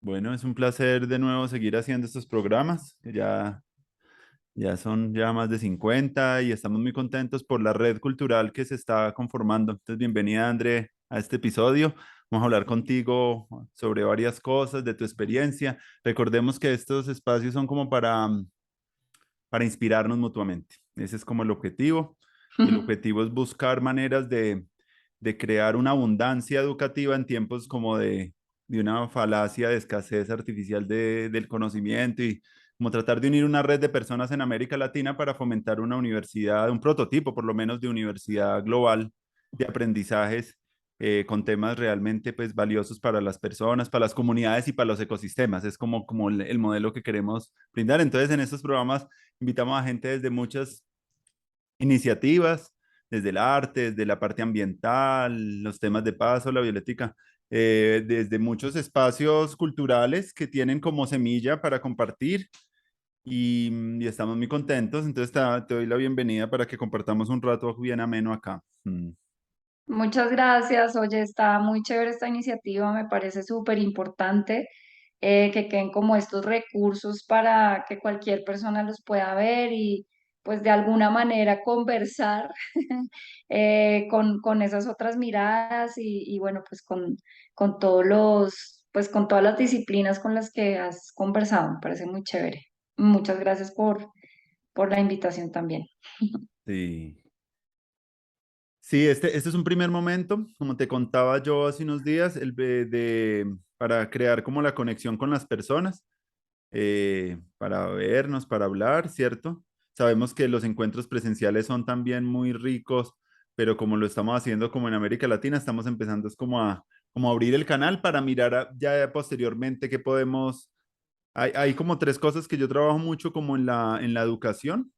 Bueno, es un placer de nuevo seguir haciendo estos programas, que ya son ya más de 50 y estamos muy contentos por la red cultural que se está conformando. Entonces, bienvenida, André, a este episodio. Vamos a hablar contigo sobre varias cosas, de tu experiencia. Recordemos que estos espacios son como para inspirarnos mutuamente. Ese es como el objetivo. Y el objetivo es buscar maneras de crear una abundancia educativa en tiempos como de una falacia de escasez artificial del conocimiento y como tratar de unir una red de personas en América Latina para fomentar una universidad, un prototipo por lo menos de universidad global de aprendizajes con temas realmente pues valiosos para las personas, para las comunidades y para los ecosistemas. Es como el modelo que queremos brindar. Entonces, en estos programas invitamos a gente desde muchas iniciativas, desde el arte, desde la parte ambiental, los temas de paz o la bioética, desde muchos espacios culturales que tienen como semilla para compartir y estamos muy contentos. Entonces te doy la bienvenida para que compartamos un rato bien ameno acá. Muchas gracias. Oye, está muy chévere esta iniciativa, me parece súper importante que queden como estos recursos para que cualquier persona los pueda ver y pues de alguna manera conversar con esas otras miradas y bueno, pues con todos pues con todas las disciplinas con las que has conversado, me parece muy chévere. Muchas gracias por la invitación también. Sí. Sí, este es un primer momento, como te contaba yo hace unos días, para crear como la conexión con las personas, para vernos, para hablar, ¿cierto? Sabemos que los encuentros presenciales son también muy ricos, pero como lo estamos haciendo como en América Latina, estamos empezando es como a abrir el canal para mirar ya posteriormente qué podemos. Hay como tres cosas que yo trabajo mucho como en la educación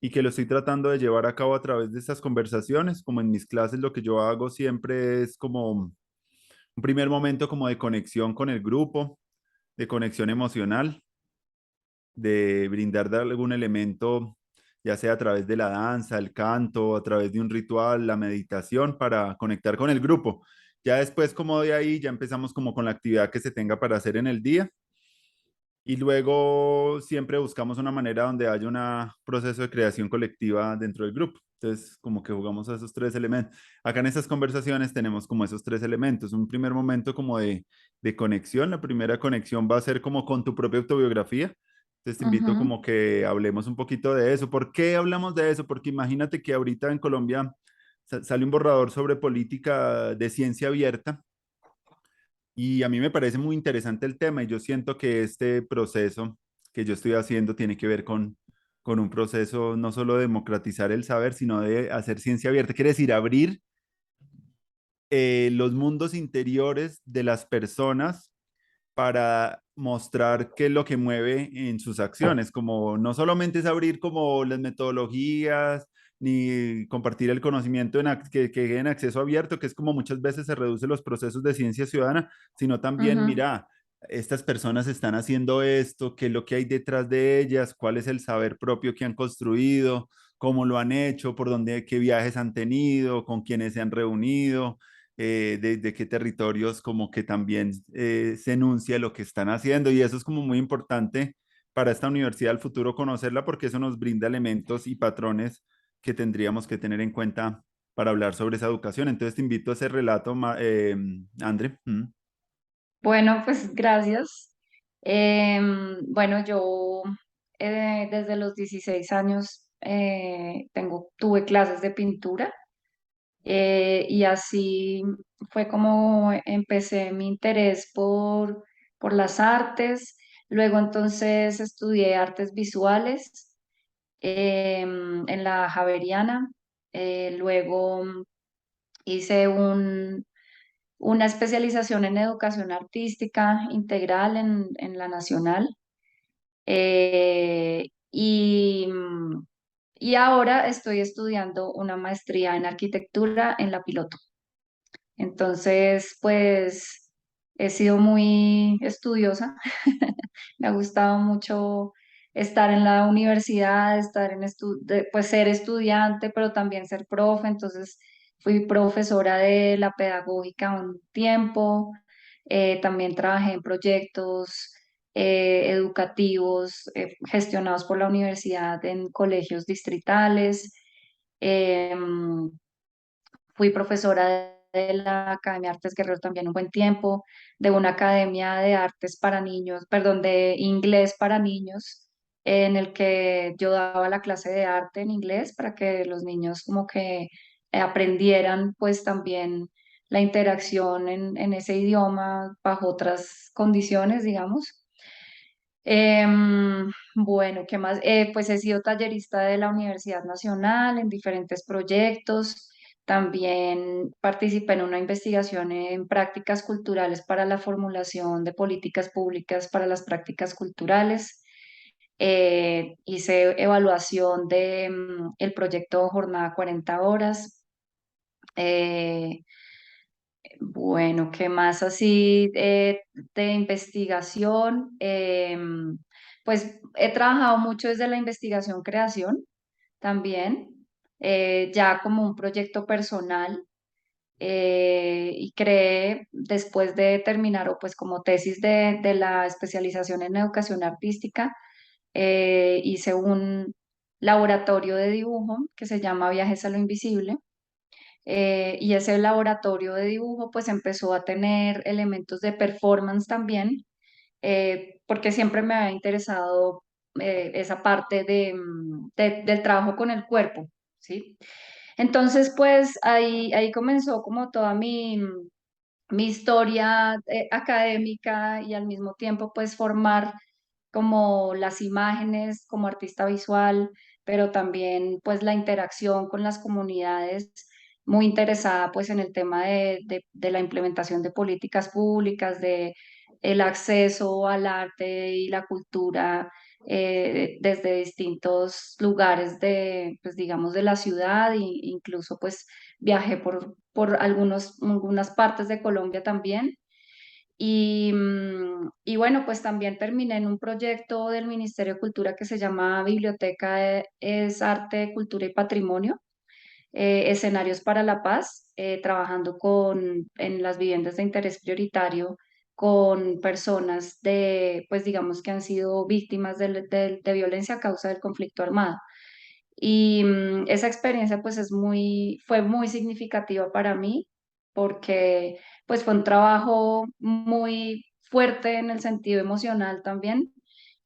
y que lo estoy tratando de llevar a cabo a través de estas conversaciones, como en mis clases lo que yo hago siempre es como un primer momento como de conexión con el grupo, de conexión emocional, de brindar de algún elemento, ya sea a través de la danza, el canto, a través de un ritual, la meditación para conectar con el grupo. Ya después como de ahí ya empezamos como con la actividad que se tenga para hacer en el día y luego siempre buscamos una manera donde haya un proceso de creación colectiva dentro del grupo. Entonces, como que jugamos a esos tres elementos. Acá en estas conversaciones tenemos como esos tres elementos. Un primer momento como de conexión. La primera conexión va a ser como con tu propia autobiografía. Entonces te invito Ujú. como que hablemos un poquito de eso. ¿Por qué hablamos de eso? Porque imagínate que ahorita en Colombia sale un borrador sobre política de ciencia abierta y a mí me parece muy interesante el tema y yo siento que este proceso que yo estoy haciendo tiene que ver con un proceso no solo de democratizar el saber, sino de hacer ciencia abierta. Quiere decir abrir los mundos interiores de las personas para mostrar qué es lo que mueve en sus acciones, como no solamente es abrir como las metodologías, ni compartir el conocimiento que en acceso abierto, que es como muchas veces se reduce los procesos de ciencia ciudadana, sino también, Ujú. mira, estas personas están haciendo esto, qué es lo que hay detrás de ellas, cuál es el saber propio que han construido, cómo lo han hecho, por dónde, qué viajes han tenido, con quiénes se han reunido, de qué territorios como que también se enuncia lo que están haciendo y eso es como muy importante para esta universidad del futuro conocerla porque eso nos brinda elementos y patrones que tendríamos que tener en cuenta para hablar sobre esa educación. Entonces te invito a ese relato, André. Bueno, pues gracias. Bueno, yo desde los 16 años tuve clases de pintura y así fue como empecé mi interés por las artes. Luego entonces estudié artes visuales en la Javeriana. Luego hice una especialización en educación artística integral en la Nacional. Eh, y, mm, y ahora estoy estudiando una maestría en arquitectura en La Piloto. Entonces, pues he sido muy estudiosa. Me ha gustado mucho estar en la universidad, pues ser estudiante, pero también ser profe. Entonces, fui profesora de la pedagógica un tiempo. También trabajé en proyectos educativos gestionados por la universidad en colegios distritales. Em, Fui profesora de la Academia de Artes Guerrero también un buen tiempo, de una academia de artes para niños, perdón, de inglés para niños, en el que yo daba la clase de arte en inglés para que los niños como que aprendieran pues también la interacción en ese idioma bajo otras condiciones, digamos. Bueno, ¿qué más? Pues he sido tallerista de la Universidad Nacional en diferentes proyectos. También participé en una investigación en prácticas culturales para la formulación de políticas públicas para las prácticas culturales. Hice evaluación de el proyecto Jornada 40 horas. Eh, bueno, ¿qué más así de investigación? Pues he trabajado mucho desde la investigación-creación también, ya como un proyecto personal, y creé después de terminar o pues como tesis de la especialización en educación artística, hice un laboratorio de dibujo que se llama Viajes a lo Invisible. Y ese laboratorio de dibujo pues empezó a tener elementos de performance también, porque siempre me había interesado esa parte del trabajo con el cuerpo, ¿sí? Entonces pues ahí comenzó como toda mi historia académica y al mismo tiempo pues formar como las imágenes como artista visual, pero también pues la interacción con las comunidades, muy interesada pues en el tema de la implementación de políticas públicas, de el acceso al arte y la cultura desde distintos lugares de, pues digamos, de la ciudad, e incluso pues viajé por algunas partes de Colombia también. Y bueno, pues también terminé en un proyecto del Ministerio de Cultura que se llama Biblioteca es Arte, Cultura y Patrimonio, Escenarios para la Paz, trabajando en las viviendas de interés prioritario con personas pues digamos que han sido víctimas de violencia a causa del conflicto armado. Y esa experiencia pues fue muy significativa para mí porque pues fue un trabajo muy fuerte en el sentido emocional también,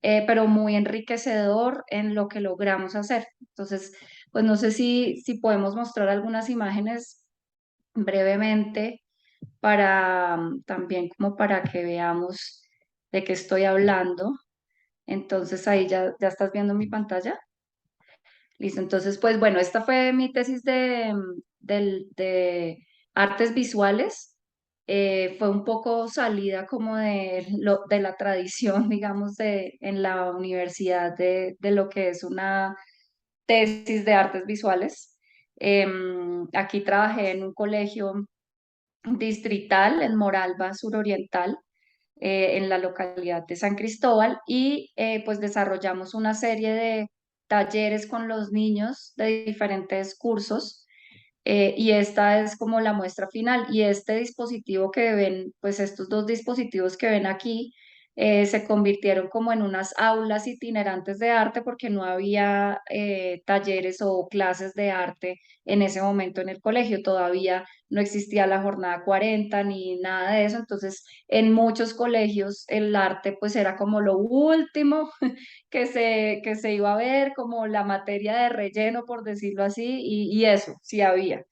pero muy enriquecedor en lo que logramos hacer. Entonces, pues no sé si podemos mostrar algunas imágenes brevemente para también como para que veamos de qué estoy hablando. Entonces ahí ya estás viendo mi pantalla. Listo, entonces, pues bueno, esta fue mi tesis de artes visuales. Fue un poco salida como de la tradición, digamos, en la universidad de lo que es una tesis de artes visuales. Aquí trabajé en un colegio distrital, en Moralba Suroriental, en la localidad de San Cristóbal y pues desarrollamos una serie de talleres con los niños de diferentes cursos, y esta es como la muestra final y este dispositivo que ven, pues estos dos dispositivos que ven aquí, se convirtieron como en unas aulas itinerantes de arte porque no había talleres o clases de arte en ese momento en el colegio, todavía no existía la jornada 40 ni nada de eso, entonces en muchos colegios el arte pues era como lo último que se iba a ver, como la materia de relleno, por decirlo así, y eso, sí había.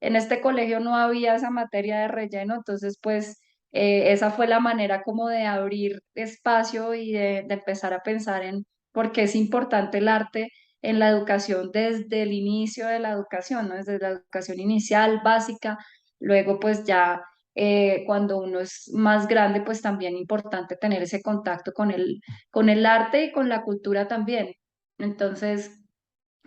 En este colegio no había esa materia de relleno, entonces pues esa fue la manera como de abrir espacio y de empezar a pensar en por qué es importante el arte en la educación desde el inicio de la educación, ¿no? Desde la educación inicial, básica, luego pues ya cuando uno es más grande, pues también importante tener ese contacto con el arte y con la cultura también. Entonces,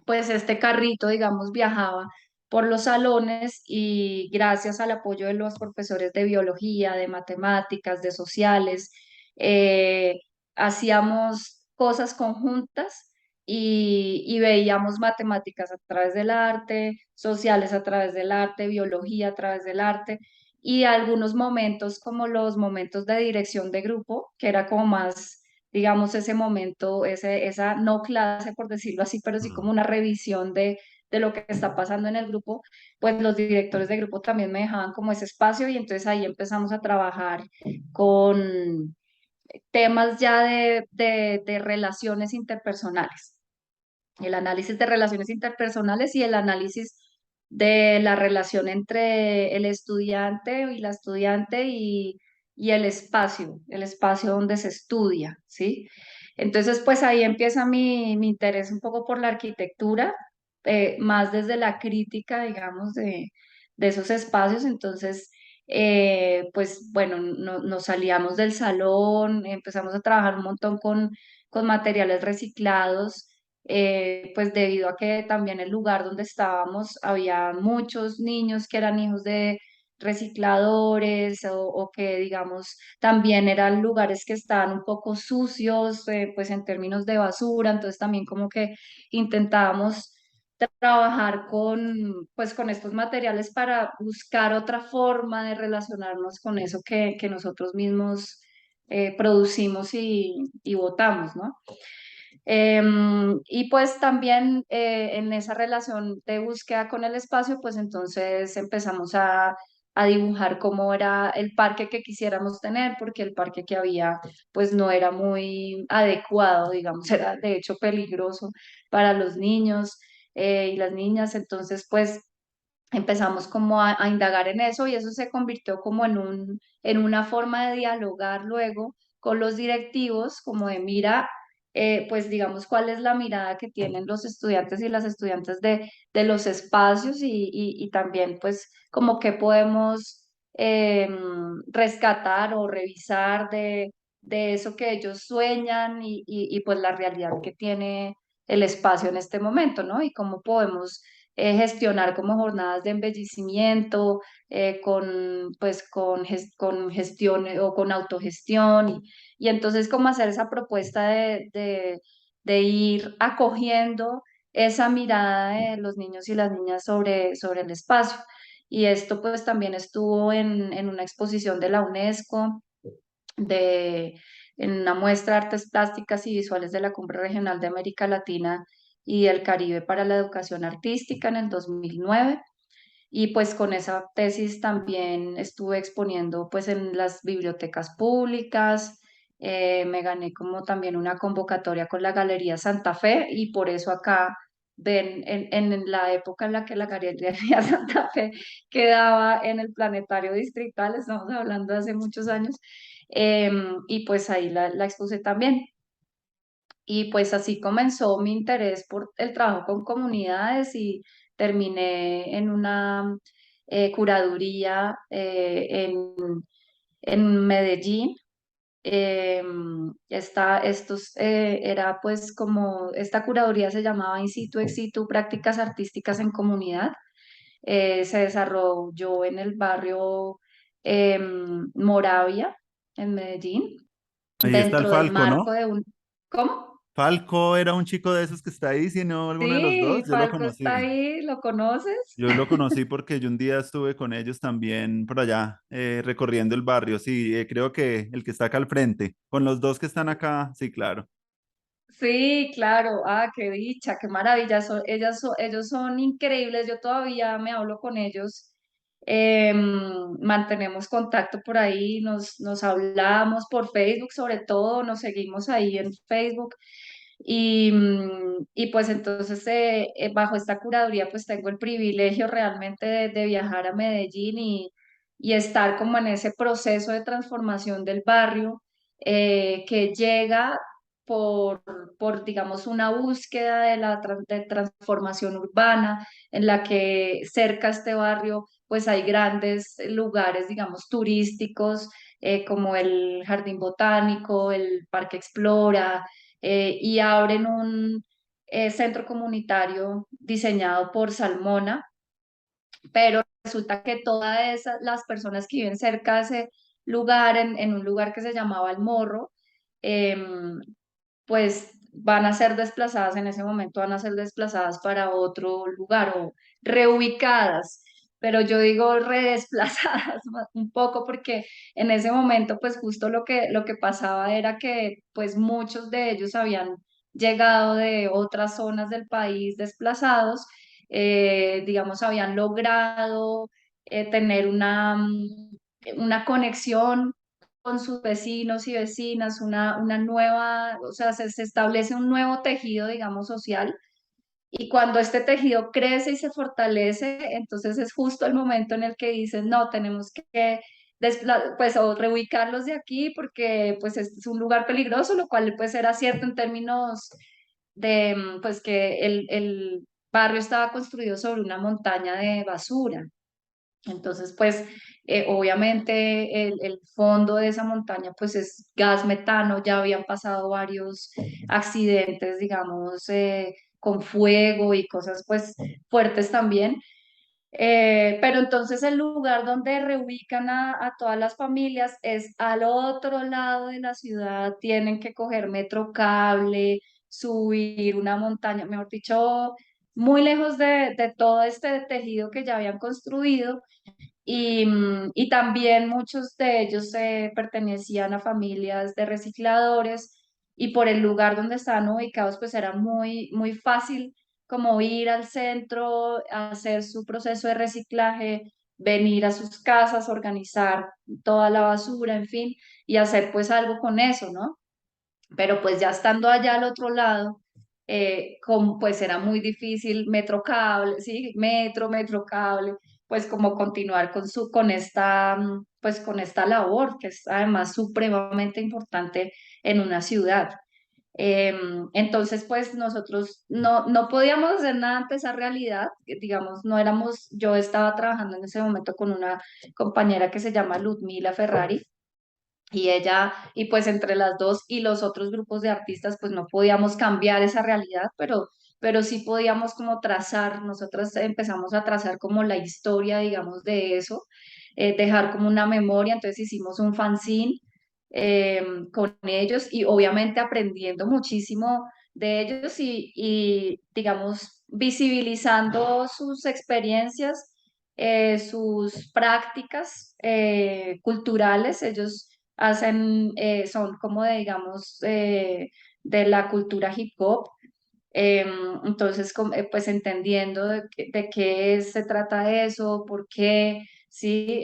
pues este carrito, digamos, viajaba por los salones y gracias al apoyo de los profesores de biología, de matemáticas, de sociales, eh, hacíamos cosas conjuntas y veíamos matemáticas a través del arte, sociales a través del arte, biología a través del arte. y algunos momentos como los momentos de dirección de grupo, que era como más, digamos, ese momento, esa no clase, por decirlo así, pero sí como Mm. una revisión de lo que está pasando en el grupo, pues los directores de grupo también me dejaban como ese espacio y entonces ahí empezamos a trabajar con temas ya de relaciones interpersonales, el análisis de relaciones interpersonales y el análisis de la relación entre el estudiante y la estudiante y el espacio donde se estudia, ¿sí? Entonces, pues ahí empieza mi interés un poco por la arquitectura, más desde la crítica, digamos, de esos espacios. Entonces, pues bueno, nos salíamos del salón, empezamos a trabajar un montón con materiales reciclados, pues debido a que también el lugar donde estábamos había muchos niños que eran hijos de recicladores o que digamos también eran lugares que estaban un poco sucios, pues en términos de basura, entonces también como que intentábamos trabajar pues con estos materiales para buscar otra forma de relacionarnos con eso que nosotros mismos producimos y botamos, ¿no? Y pues también en esa relación de búsqueda con el espacio, pues entonces empezamos a dibujar cómo era el parque que quisiéramos tener, porque el parque que había pues no era muy adecuado, digamos, era de hecho peligroso para los niños y las niñas. Entonces pues empezamos como a indagar en eso y eso se convirtió como en una forma de dialogar luego con los directivos, como de mira, pues digamos cuál es la mirada que tienen los estudiantes y las estudiantes de los espacios y también pues como que podemos rescatar o revisar de eso que ellos sueñan y pues la realidad que tiene el espacio en este momento, ¿no? Y cómo podemos gestionar como jornadas de embellecimiento, pues, con gestión o con autogestión y entonces cómo hacer esa propuesta de ir acogiendo esa mirada de los niños y las niñas sobre el espacio. Y esto pues también estuvo en una exposición de la UNESCO, de, en una muestra de artes plásticas y visuales de la Cumbre Regional de América Latina y el Caribe para la Educación Artística en el 2009. Y pues con esa tesis también estuve exponiendo pues en las bibliotecas públicas, me gané como también una convocatoria con la Galería Santa Fe y por eso acá ven en la época en la que la Galería Santa Fe quedaba en el Planetario Distrital, estamos hablando de hace muchos años, y pues ahí la expuse también. Y pues así comenzó mi interés por el trabajo con comunidades y terminé en una curaduría en Medellín. Era pues como, esta curaduría se llamaba In situ ex situ prácticas artísticas en comunidad. Se desarrolló en el barrio Moravia, en Medellín, Ahí está el dentro del Falco, marco ¿no? de un... ¿Cómo? Falco era un chico de esos que está ahí, si no alguno de los Sí, dos, yo lo Falco está conocí. ahí, ¿lo conoces? Yo lo conocí porque yo un día estuve con ellos también por allá, recorriendo el barrio. Sí, creo que el que está acá al frente, con los dos que están acá, sí, claro. Sí, claro, qué dicha, qué maravilla, ellos son increíbles, yo todavía me hablo con ellos, mantenemos contacto por ahí, nos hablamos por Facebook, sobre todo, nos seguimos ahí en Facebook y pues entonces bajo esta curaduría pues tengo el privilegio realmente de viajar a Medellín y estar como en ese proceso de transformación del barrio que llega por, digamos, una búsqueda de transformación urbana en la que cerca a este barrio pues hay grandes lugares, digamos, turísticos como el Jardín Botánico, el Parque Explora, y abren un centro comunitario diseñado por Salmona, pero resulta que todas las personas que viven cerca de ese lugar, en un lugar que se llamaba El Morro, em, pues van a ser desplazadas en ese momento, van a ser desplazadas para otro lugar o reubicadas. pero yo digo redesplazadas un poco porque en ese momento pues justo lo que pasaba era que pues muchos de ellos habían llegado de otras zonas del país desplazados, digamos, habían logrado tener una conexión con sus vecinos y vecinas, una nueva, o sea, se establece un nuevo tejido, digamos, social. Y cuando este tejido crece y se fortalece, entonces es justo el momento en el que dicen, no, tenemos que pues o reubicarlos de aquí porque pues este es un lugar peligroso, lo cual pues era cierto en términos de pues que el barrio estaba construido sobre una montaña de basura. Entonces, pues obviamente el fondo de esa montaña pues es gas metano, ya habían pasado varios accidentes, digamos, con fuego y cosas pues fuertes también. Pero entonces el lugar donde reubican a todas las familias es al otro lado de la ciudad, tienen que coger metro cable, subir una montaña, mejor dicho, muy lejos de todo este tejido que ya habían construido y también muchos de ellos pertenecían a familias de recicladores y por el lugar donde estaban ubicados, pues era muy fácil como ir al centro, hacer su proceso de reciclaje, venir a sus casas, organizar toda la basura, en fin, y hacer pues algo con eso, ¿no? Pero pues ya estando allá al otro lado, pues era muy difícil, metro cable, sí, metro cable, pues como continuar con esta, pues con esta labor, que es además supremamente importante en una ciudad. Entonces, pues nosotros no podíamos hacer nada ante esa realidad, que, digamos, no éramos, yo estaba trabajando en ese momento con una compañera que se llama Ludmila Ferrari, y ella, y pues entre las dos y los otros grupos de artistas, pues no podíamos cambiar esa realidad, pero sí podíamos como trazar, nosotras empezamos a trazar como la historia, digamos, de eso, dejar como una memoria, entonces hicimos un fanzine con ellos y obviamente aprendiendo muchísimo de ellos y digamos, visibilizando sus experiencias, sus prácticas culturales. Ellos hacen, son como de, digamos, de la cultura hip hop. Eh, entonces, pues entendiendo de qué se trata eso, por qué, sí,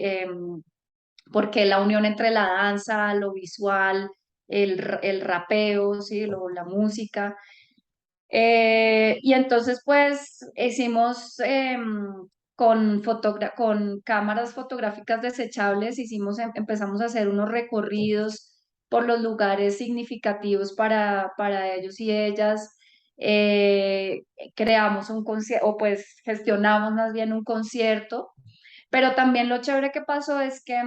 por qué la unión entre la danza, lo visual, el rapeo, sí, la música. Y entonces, pues, hicimos con cámaras fotográficas desechables, empezamos a hacer unos recorridos por los lugares significativos para ellos y ellas. Eh, Creamos un concierto, o pues gestionamos más bien un concierto, pero también lo chévere que pasó es que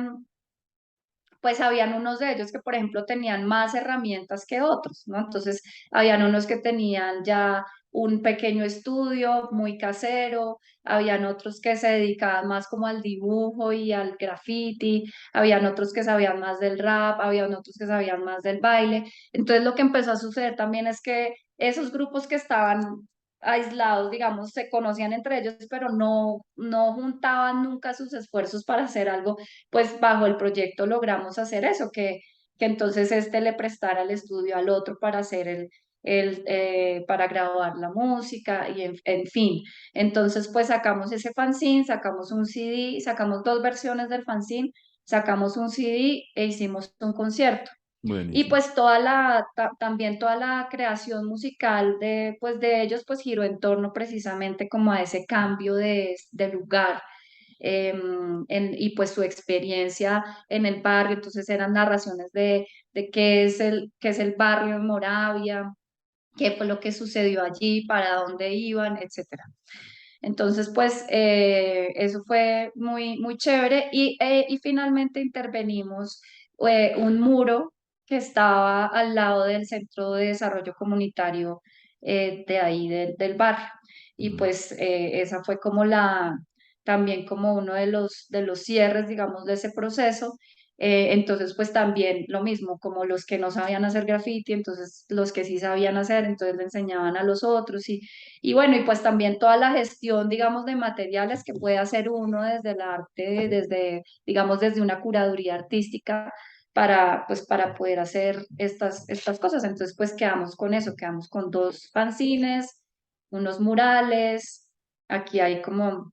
pues habían unos de ellos que, por ejemplo, tenían más herramientas que otros, ¿no? Entonces, habían unos que tenían ya un pequeño estudio muy casero, habían otros que se dedicaban más como al dibujo y al graffiti, habían otros que sabían más del rap, habían otros que sabían más del baile. Entonces, lo que empezó a suceder también es que esos grupos que estaban aislados, digamos, se conocían entre ellos, pero no juntaban nunca sus esfuerzos para hacer algo, pues bajo el proyecto logramos hacer eso, que entonces este le prestara el estudio al otro para hacer para grabar la música y en fin. Entonces pues sacamos ese fanzine, sacamos un CD, sacamos dos versiones del fanzine, sacamos un CD e hicimos un concierto. Y Buenísimo. pues también toda la creación musical pues de ellos pues giró en torno precisamente como a ese cambio de lugar, y pues su experiencia en el barrio, entonces eran narraciones de qué es el barrio en Moravia, qué fue lo que sucedió allí, para dónde iban, etcétera. Entonces, pues eso fue muy chévere y finalmente intervenimos un muro que estaba al lado del Centro de Desarrollo Comunitario de ahí del barrio. Y Mm. pues esa fue como también como uno de los cierres, digamos, de ese proceso. Entonces, pues también lo mismo, como los que no sabían hacer graffiti, entonces los que sí sabían hacer, entonces le enseñaban a los otros y bueno, y pues también toda la gestión, digamos, de materiales que puede hacer uno desde el arte, desde, digamos, desde una curaduría artística para, pues, para poder hacer estas cosas. Entonces, pues quedamos con eso, quedamos con dos fanzines, unos murales, aquí hay como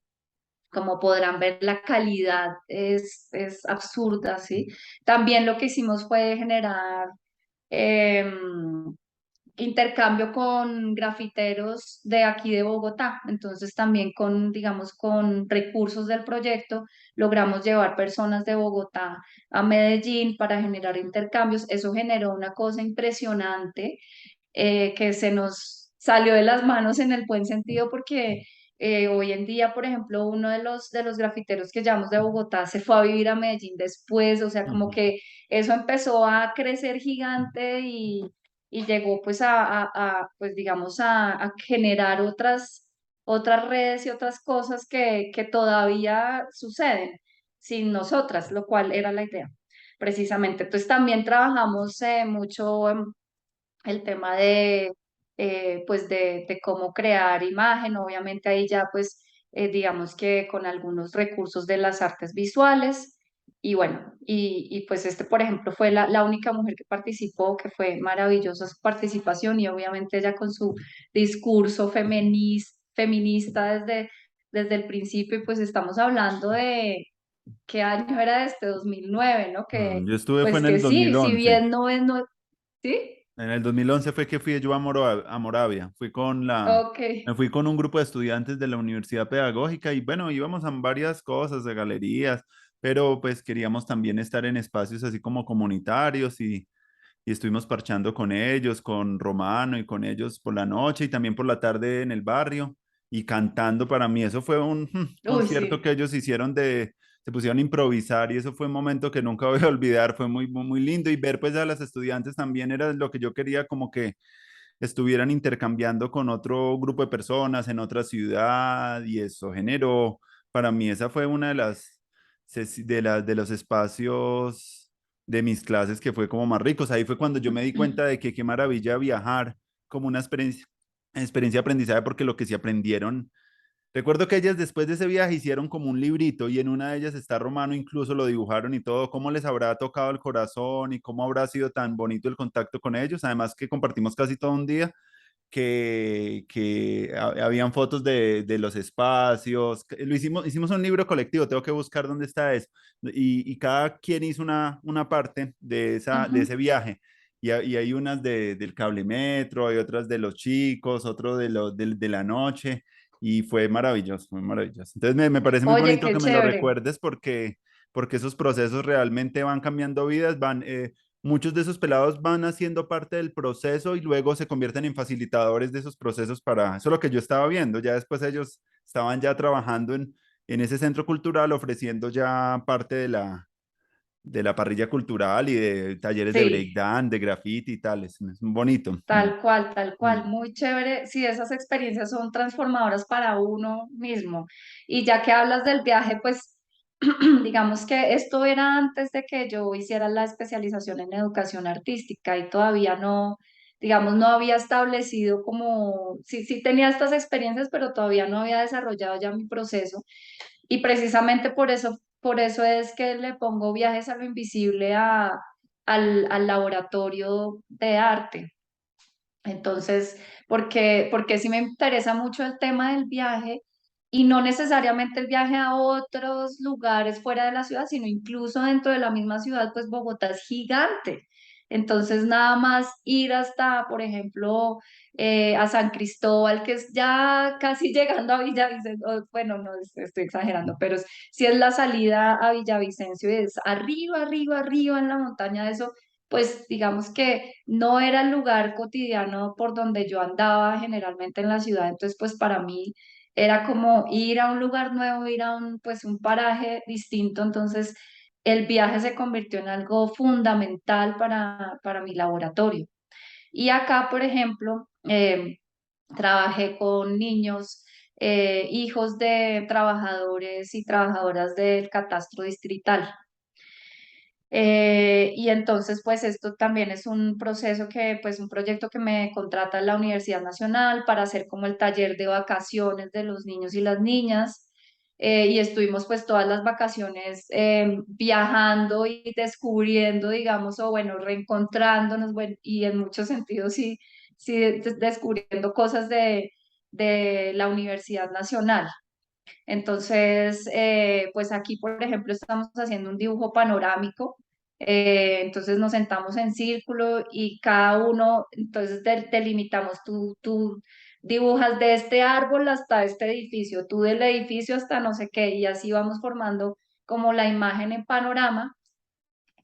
podrán ver, la calidad es absurda, ¿sí? También lo que hicimos fue generar intercambio con grafiteros de aquí de Bogotá. Entonces también con, digamos, con recursos del proyecto logramos llevar personas de Bogotá a Medellín para generar intercambios. Eso generó una cosa impresionante que se nos salió de las manos en el buen sentido porque hoy en día, por ejemplo, uno de los grafiteros que llamamos de Bogotá se fue a vivir a Medellín después, o sea, como Ujú. que eso empezó a crecer gigante y llegó pues pues digamos, a generar otras redes y otras cosas que todavía suceden sin nosotras, lo cual era la idea, precisamente. Entonces también trabajamos mucho el tema pues de cómo crear imagen, obviamente ahí ya pues digamos que con algunos recursos de las artes visuales y bueno, y pues por ejemplo fue la única mujer que participó, que fue maravillosa su participación y obviamente ella con su discurso feminista desde el principio y pues estamos hablando de... ¿Qué año era este? 2009, ¿no? Yo estuve, fue Pues en que el sí, si 2011. bien no es, no, ¿sí? En el 2011 fue que fui yo a Moravia. Ok. Me fui con un grupo de estudiantes de la Universidad Pedagógica y bueno, íbamos a varias cosas, de galerías, pero pues queríamos también estar en espacios así como comunitarios y estuvimos parchando con ellos, con Romano y con ellos por la noche y también por la tarde en el barrio y cantando para mí. Eso fue un Uy, concierto que sí. ellos hicieron se pusieron a improvisar y eso fue un momento que nunca voy a olvidar, fue muy lindo y ver pues a las estudiantes también era lo que yo quería como que estuvieran intercambiando con otro grupo de personas en otra ciudad y eso generó, para mí esa fue una de de los espacios de mis clases que fue como más ricos. Ahí fue cuando yo me di cuenta de que qué maravilla viajar como una experiencia de aprendizaje porque lo que se aprendieron. Recuerdo que ellas después de ese viaje hicieron como un librito y en una de ellas está Romano, incluso lo dibujaron y todo, cómo les habrá tocado el corazón y cómo habrá sido tan bonito el contacto con ellos. Además que compartimos casi todo un día habían fotos de los espacios. Hicimos un libro colectivo, tengo que buscar dónde está eso. Y cada quien hizo una parte de Ujú. ese viaje. Y hay unas del cable metro, hay otras de los chicos, otro de la noche. Y fue maravilloso, muy maravilloso. Entonces me parece muy Oye, bonito qué que me lo chévere. recuerdes porque esos procesos realmente van cambiando vidas, muchos de esos pelados van haciendo parte del proceso y luego se convierten en facilitadores de esos procesos para, eso es lo que yo estaba viendo, ya después ellos estaban ya trabajando en ese centro cultural ofreciendo ya parte de la parrilla cultural y de talleres de Sí, breakdance, de graffiti y tal, es bonito. tal cual, muy chévere. Sí, esas experiencias son transformadoras para uno mismo. Y ya que hablas del viaje, pues digamos que esto era antes de que yo hiciera la especialización en educación artística y todavía no, digamos, no había establecido como, sí, sí tenía estas experiencias, pero todavía no había desarrollado ya mi proceso. Y precisamente por eso es que le pongo viajes a lo invisible al laboratorio de arte. Entonces, porque sí me interesa mucho el tema del viaje y no necesariamente el viaje a otros lugares fuera de la ciudad, sino incluso dentro de la misma ciudad, pues Bogotá es gigante. Entonces, nada más ir hasta, por ejemplo, a San Cristóbal, que es ya casi llegando a Villavicencio, bueno, no estoy exagerando, pero si es la salida a Villavicencio, y es arriba, arriba, arriba en la montaña, eso pues digamos que no era el lugar cotidiano por donde yo andaba generalmente en la ciudad, entonces pues para mí era como ir a un lugar nuevo, ir a pues un paraje distinto, entonces el viaje se convirtió en algo fundamental para mi laboratorio. Y acá, por ejemplo, trabajé con niños, hijos de trabajadores y trabajadoras del catastro distrital. Y entonces, pues esto también es un proceso que, pues un proyecto que me contrata la Universidad Nacional para hacer como el taller de vacaciones de los niños y las niñas. Y estuvimos pues todas las vacaciones viajando y descubriendo, digamos, o bueno, reencontrándonos, bueno, y en muchos sentidos sí, sí, descubriendo cosas de la Universidad Nacional. Entonces, pues aquí, por ejemplo, estamos haciendo un dibujo panorámico. Entonces nos sentamos en círculo y cada uno, entonces delimitamos, tú dibujas de este árbol hasta este edificio, tú del edificio hasta no sé qué, y así vamos formando como la imagen en panorama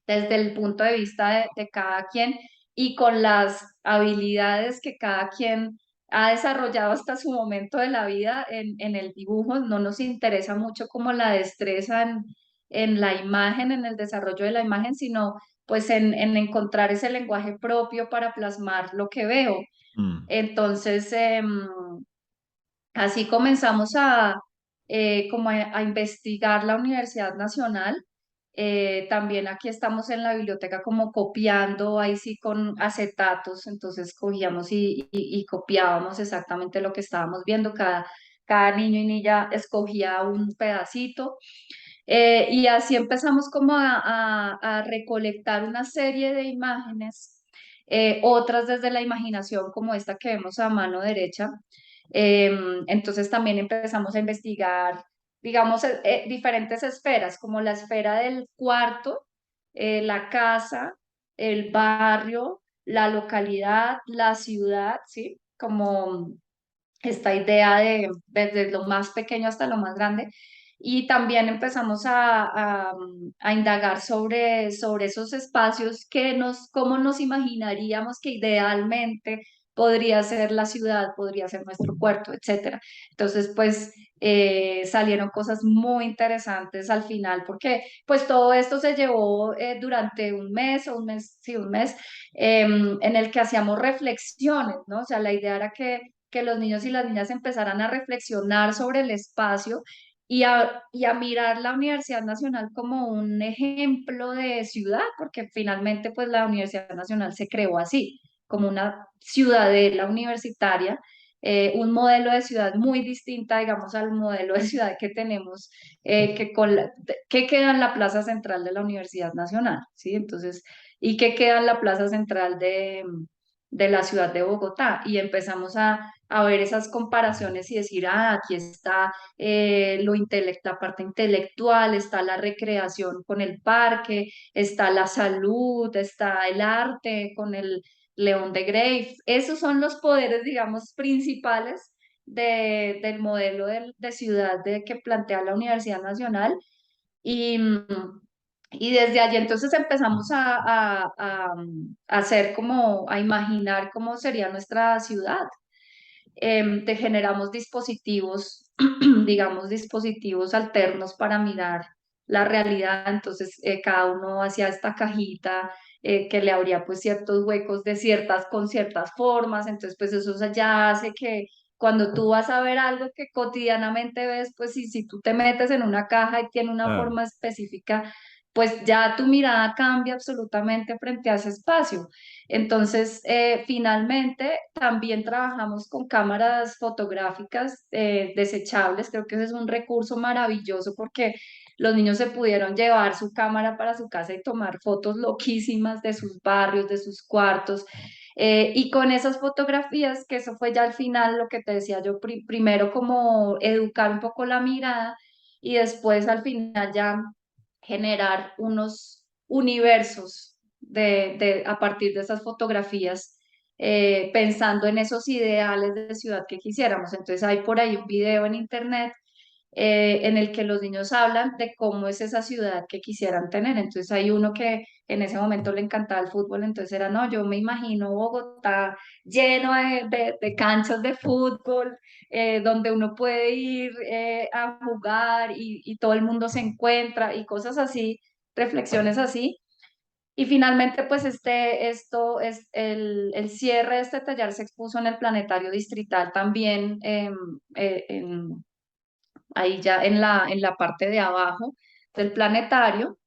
desde el punto de vista de cada quien y con las habilidades que cada quien ha desarrollado hasta su momento de la vida en el dibujo. No nos interesa mucho como la destreza en la imagen, en el desarrollo de la imagen, sino pues en encontrar ese lenguaje propio para plasmar lo que veo. Mm, Entonces, así comenzamos a investigar la Universidad Nacional. También aquí estamos en la biblioteca como copiando, ahí sí con acetatos, entonces cogíamos y copiábamos exactamente lo que estábamos viendo. Cada niño y niña escogía un pedacito. Y así empezamos como a recolectar una serie de imágenes, otras desde la imaginación, como esta que vemos a mano derecha. Entonces también empezamos a investigar, digamos, diferentes esferas, como la esfera del cuarto, la casa, el barrio, la localidad, la ciudad, ¿sí? Como esta idea de desde lo más pequeño hasta lo más grande. Y también empezamos a indagar sobre esos espacios cómo nos imaginaríamos que idealmente podría ser la ciudad, podría ser nuestro puerto, etcétera. Entonces, pues salieron cosas muy interesantes al final, porque pues todo esto se llevó durante un mes o un mes, sí, un mes, en el que hacíamos reflexiones, ¿no? O sea, la idea era que los niños y las niñas empezaran a reflexionar sobre el espacio y a mirar la Universidad Nacional como un ejemplo de ciudad, porque finalmente pues la Universidad Nacional se creó así, como una ciudadela universitaria, un modelo de ciudad muy distinta, digamos, al modelo de ciudad que tenemos, que queda en la plaza central de la Universidad Nacional, ¿sí? Entonces, y que queda en la plaza central de la ciudad de Bogotá. Y empezamos a ver esas comparaciones y decir, ah, aquí está la parte intelectual, está la recreación con el parque, está la salud, está el arte con el León de Grey. Esos son los poderes, digamos, principales del modelo de ciudad que plantea la Universidad Nacional. Y, y desde allí entonces empezamos a hacer como, a imaginar cómo sería nuestra ciudad. Te generamos dispositivos, digamos, dispositivos alternos para mirar la realidad. Entonces, cada uno hacía esta cajita que le abría pues ciertos huecos con ciertas formas. Entonces, pues eso ya hace que cuando tú vas a ver algo que cotidianamente ves, pues si tú te metes en una caja y tiene una claro. forma específica, pues ya tu mirada cambia absolutamente frente a ese espacio. Entonces, finalmente, también trabajamos con cámaras fotográficas desechables. Creo que ese es un recurso maravilloso porque los niños se pudieron llevar su cámara para su casa y tomar fotos loquísimas de sus barrios, de sus cuartos. Y con esas fotografías, que eso fue ya al final lo que te decía yo, primero como educar un poco la mirada y después al final ya generar unos universos a partir de esas fotografías, pensando en esos ideales de ciudad que quisiéramos. Entonces hay por ahí un video en internet en el que los niños hablan de cómo es esa ciudad que quisieran tener. Entonces hay uno que en ese momento le encantaba el fútbol, entonces era, no, yo me imagino Bogotá lleno de canchas de fútbol, donde uno puede ir a jugar y todo el mundo se encuentra y cosas así, reflexiones así. Y finalmente, pues esto es el cierre de este taller se expuso en el Planetario Distrital también, ahí ya en la parte de abajo del planetario.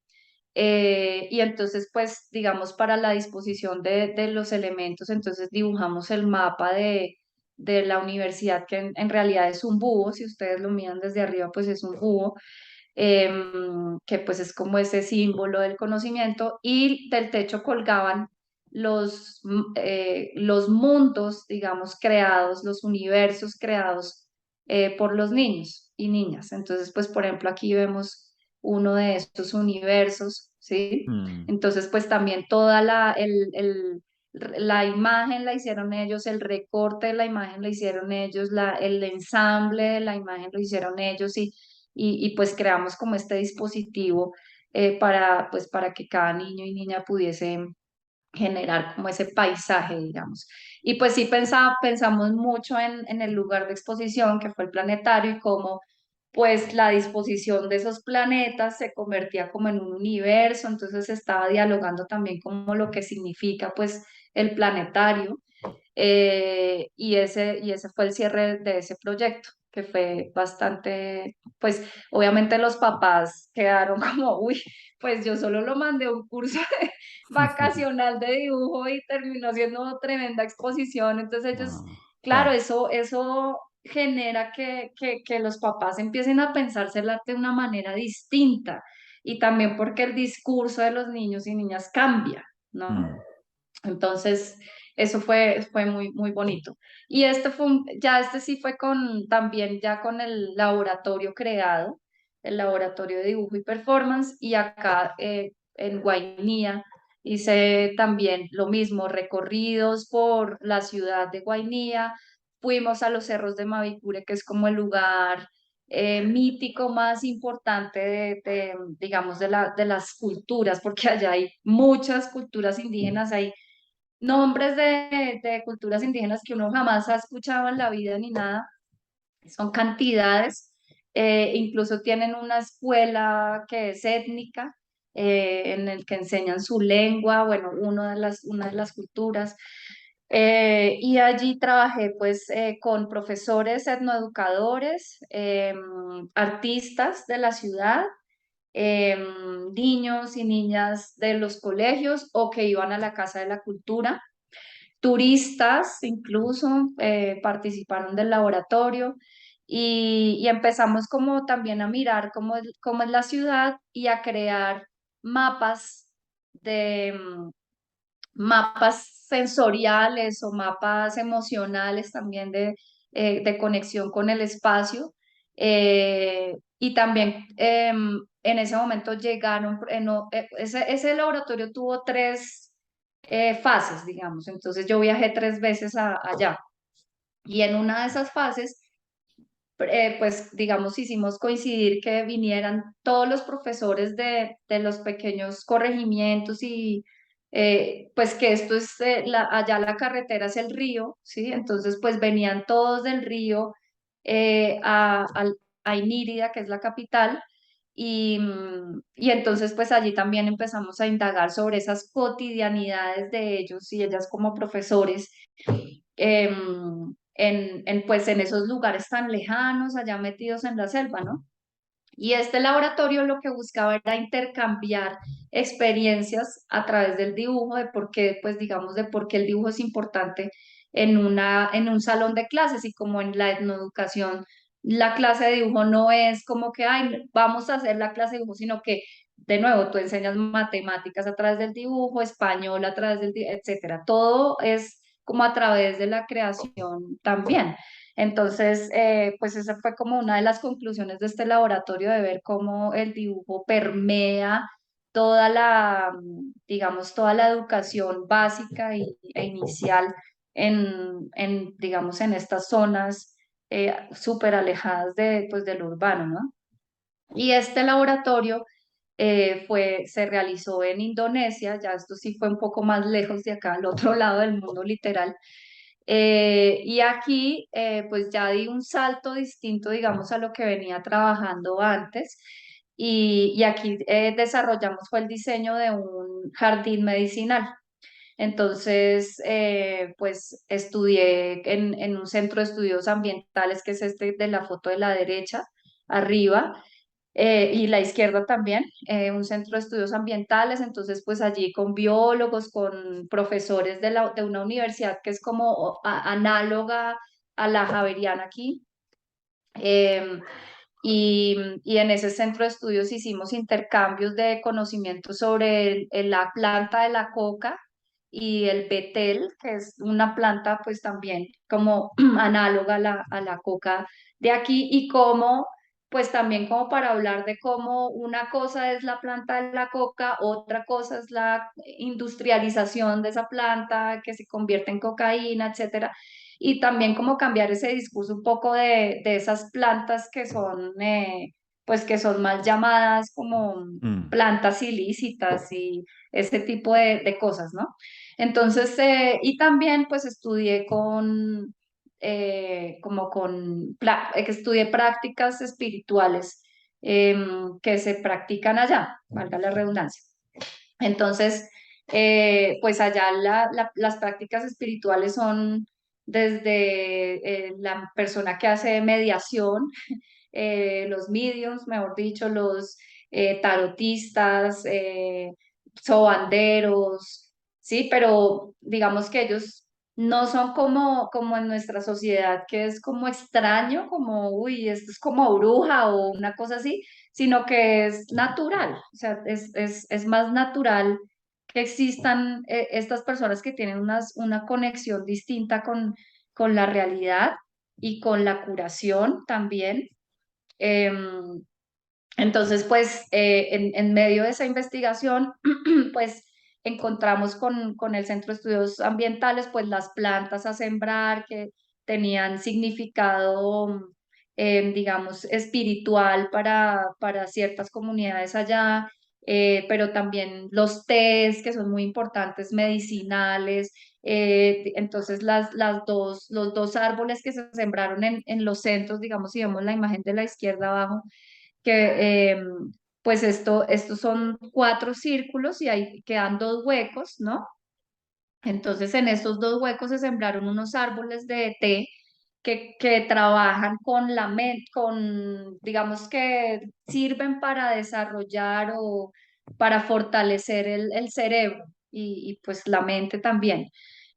Y entonces, pues, digamos, para la disposición de los elementos, entonces dibujamos el mapa de la universidad, que en realidad es un búho, si ustedes lo miran desde arriba, pues es un búho, que pues es como ese símbolo del conocimiento, y del techo colgaban los mundos, digamos, creados, los universos creados por los niños y niñas. Entonces, pues, por ejemplo, aquí vemos uno de estos universos, ¿sí? Mm, Entonces, pues también toda la imagen la hicieron ellos, el recorte de la imagen la hicieron ellos, el ensamble de la imagen lo hicieron ellos, y pues creamos como este dispositivo pues para que cada niño y niña pudiese generar como ese paisaje, digamos. Y pues sí pensamos mucho en el lugar de exposición, que fue el planetario, y cómo pues la disposición de esos planetas se convertía como en un universo, entonces estaba dialogando también como lo que significa pues el planetario. Y ese fue el cierre de ese proyecto, que fue bastante, pues obviamente los papás quedaron como, uy, pues yo solo lo mandé a un curso vacacional de dibujo y terminó siendo tremenda exposición. Entonces ellos, ah, claro, claro. eso genera que los papás empiecen a pensarse el arte de una manera distinta, y también porque el discurso de los niños y niñas cambia, ¿no? Mm, Entonces, eso fue muy, muy bonito. Y ya este sí fue también ya con el laboratorio creado, el laboratorio de dibujo y performance, y acá en Guainía hice también lo mismo, recorridos por la ciudad de Guainía, fuimos a los cerros de Mavicure, que es como el lugar mítico más importante digamos, de las culturas, porque allá hay muchas culturas indígenas, hay nombres de culturas indígenas que uno jamás ha escuchado en la vida ni nada, son cantidades. Incluso tienen una escuela que es étnica, en el que enseñan su lengua, bueno, una de las culturas. Y allí trabajé pues con profesores etnoeducadores, artistas de la ciudad, niños y niñas de los colegios o que iban a la Casa de la Cultura. Turistas incluso participaron del laboratorio, y empezamos como también a mirar cómo es la ciudad y a crear mapas mapas sensoriales o mapas emocionales también de conexión con el espacio. Y también en ese momento llegaron, ese laboratorio tuvo tres fases, digamos. Entonces yo viajé 3 veces allá, y en una de esas fases pues digamos, hicimos coincidir que vinieran todos los profesores de los pequeños corregimientos, y pues que esto es, allá la carretera es el río, ¿sí? Entonces pues venían todos del río a Inírida, que es la capital, y entonces pues allí también empezamos a indagar sobre esas cotidianidades de ellos y ellas como profesores, pues en esos lugares tan lejanos, allá metidos en la selva, ¿no? Y este laboratorio lo que buscaba era intercambiar experiencias a través del dibujo, de por qué, pues digamos, de por qué el dibujo es importante en un salón de clases, y como en la etnoeducación, la clase de dibujo no es como que, ay, vamos a hacer la clase de dibujo, sino que, de nuevo, tú enseñas matemáticas a través del dibujo, español a través del dibujo, etcétera. Todo es como a través de la creación también. Entonces, pues esa fue como una de las conclusiones de este laboratorio, de ver cómo el dibujo permea digamos, toda la educación básica e inicial digamos, en estas zonas súper alejadas pues, del urbano, ¿no? Y este laboratorio se realizó en Indonesia, ya esto sí fue un poco más lejos de acá, al otro lado del mundo literal. Y aquí pues ya di un salto distinto, digamos, a lo que venía trabajando antes. Y aquí desarrollamos fue el diseño de un jardín medicinal. Entonces, pues estudié en un centro de estudios ambientales, que es este de la foto de la derecha, arriba. y la izquierda también, un centro de estudios ambientales, entonces pues allí con biólogos, con profesores de una universidad que es como análoga a la Javeriana aquí. Em, y en ese centro de estudios hicimos intercambios de conocimientos sobre la planta de la coca y el betel, que es una planta pues también como análoga a la coca de aquí y cómo, pues también como para hablar de cómo una cosa es la planta de la coca, otra cosa es la industrialización de esa planta que se convierte en cocaína, etcétera, y también como cambiar ese discurso un poco de esas plantas que son, pues que son mal llamadas como Mm. plantas ilícitas y ese tipo de cosas, ¿no? Entonces, y también pues estudié que estudié prácticas espirituales que se practican allá, valga la redundancia. Entonces, pues allá las prácticas espirituales son desde la persona que hace mediación, los mediums, mejor dicho, los tarotistas, sobanderos, ¿sí? Pero digamos que ellos no son como en nuestra sociedad, que es como extraño, como, uy, esto es como bruja o una cosa así, sino que es natural, o sea, es más natural que existan estas personas que tienen una conexión distinta con la realidad y con la curación también. Em, entonces, pues, en medio de esa investigación, pues, encontramos con el Centro de Estudios Ambientales, pues, las plantas a sembrar que tenían significado, digamos, espiritual para ciertas comunidades allá, pero también los tés, que son muy importantes, medicinales. Entonces, los dos árboles que se sembraron en los centros, digamos, si vemos la imagen de la izquierda abajo, que pues estos son cuatro círculos y ahí quedan dos huecos, ¿no? Entonces en estos dos huecos se sembraron unos árboles de té que trabajan con la mente, digamos que sirven para desarrollar o para fortalecer el cerebro pues la mente también,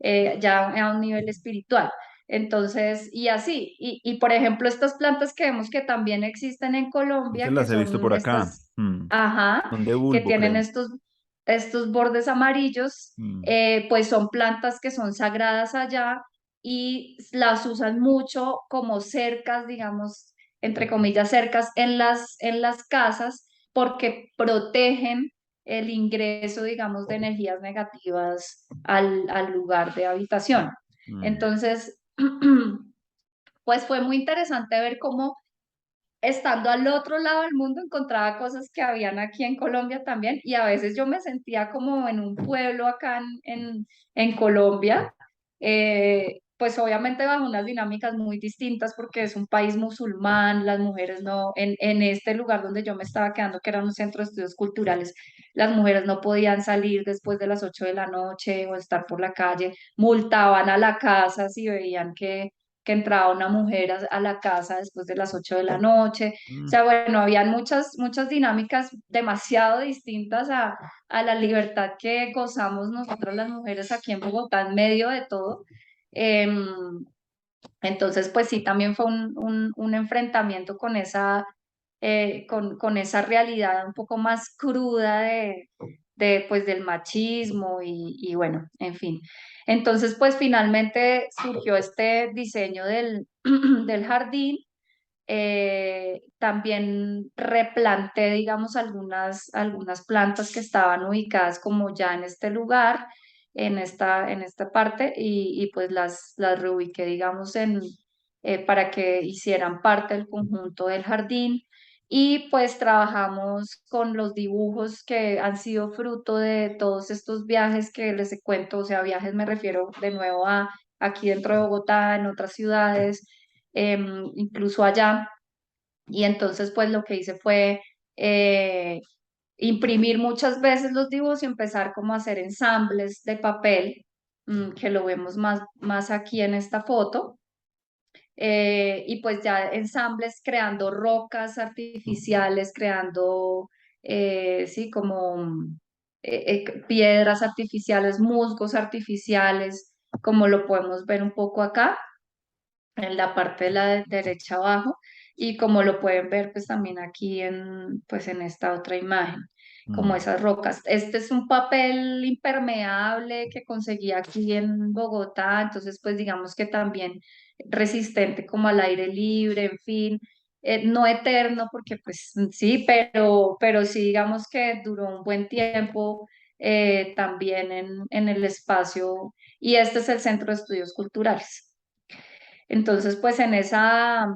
ya a un nivel espiritual. Entonces, y así, por ejemplo, estas plantas que vemos que también existen en Se Colombia, que las he visto son por acá. estas, Mm. ajá, Son de que bulbo, tienen creo. estos bordes amarillos, Mm. pues son plantas que son sagradas allá y las usan mucho como cercas, digamos, entre comillas, cercas en las casas porque protegen el ingreso, digamos, de energías negativas al lugar de habitación. Mm. Entonces, pues fue muy interesante ver cómo estando al otro lado del mundo encontraba cosas que habían aquí en Colombia también y a veces yo me sentía como en un pueblo acá en Colombia, pues obviamente bajo unas dinámicas muy distintas porque es un país musulmán, las mujeres no, en este lugar donde yo me estaba quedando, que era un centro de estudios culturales, las mujeres no podían salir después de las 8 de la noche o estar por la calle, multaban a la casa si veían que entraba una mujer a la casa después de las 8 de la noche. O Mm. sea, bueno, habían muchas dinámicas demasiado distintas a la libertad que gozamos nosotras las mujeres aquí en Bogotá en medio de todo. Em, entonces, pues sí, también fue un enfrentamiento con esa realidad un poco más cruda pues, del machismo y bueno, en fin. Entonces, pues finalmente surgió este diseño del jardín. También replanté, digamos, algunas plantas que estaban ubicadas como ya en este lugar, en esta parte, pues las reubiqué, digamos, para que hicieran parte del conjunto del jardín. Y pues trabajamos con los dibujos que han sido fruto de todos estos viajes que les cuento, o sea, viajes me refiero de nuevo a aquí dentro de Bogotá, en otras ciudades, incluso allá. Y entonces, pues lo que hice fue eh, imprimir muchas veces los dibujos y empezar como a hacer ensambles de papel, que lo vemos más aquí en esta foto. y pues ya ensambles creando rocas artificiales, creando, sí, como piedras artificiales, musgos artificiales, como lo podemos ver un poco acá en la parte de la derecha abajo y como lo pueden ver pues también aquí en pues en esta otra imagen como Mm, esas rocas. Este es un papel impermeable que conseguí aquí en Bogotá, entonces pues digamos que también resistente como al aire libre, en fin, no eterno porque pues sí, pero sí digamos que duró un buen tiempo también en el espacio y este es el Centro de Estudios Culturales. Entonces, pues en esa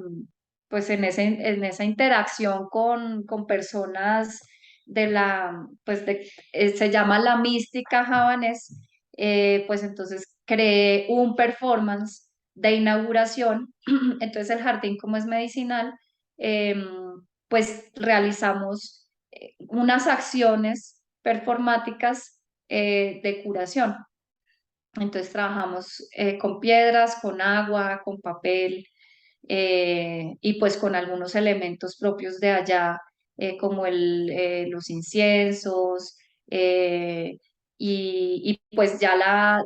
interacción con personas de se llama la mística javanés, pues entonces creé un performance de inauguración. Entonces el jardín, como es medicinal, em, pues realizamos unas acciones performáticas de curación. Entonces trabajamos con piedras, con agua, con papel y pues con algunos elementos propios de allá, como los inciensos eh, pues ya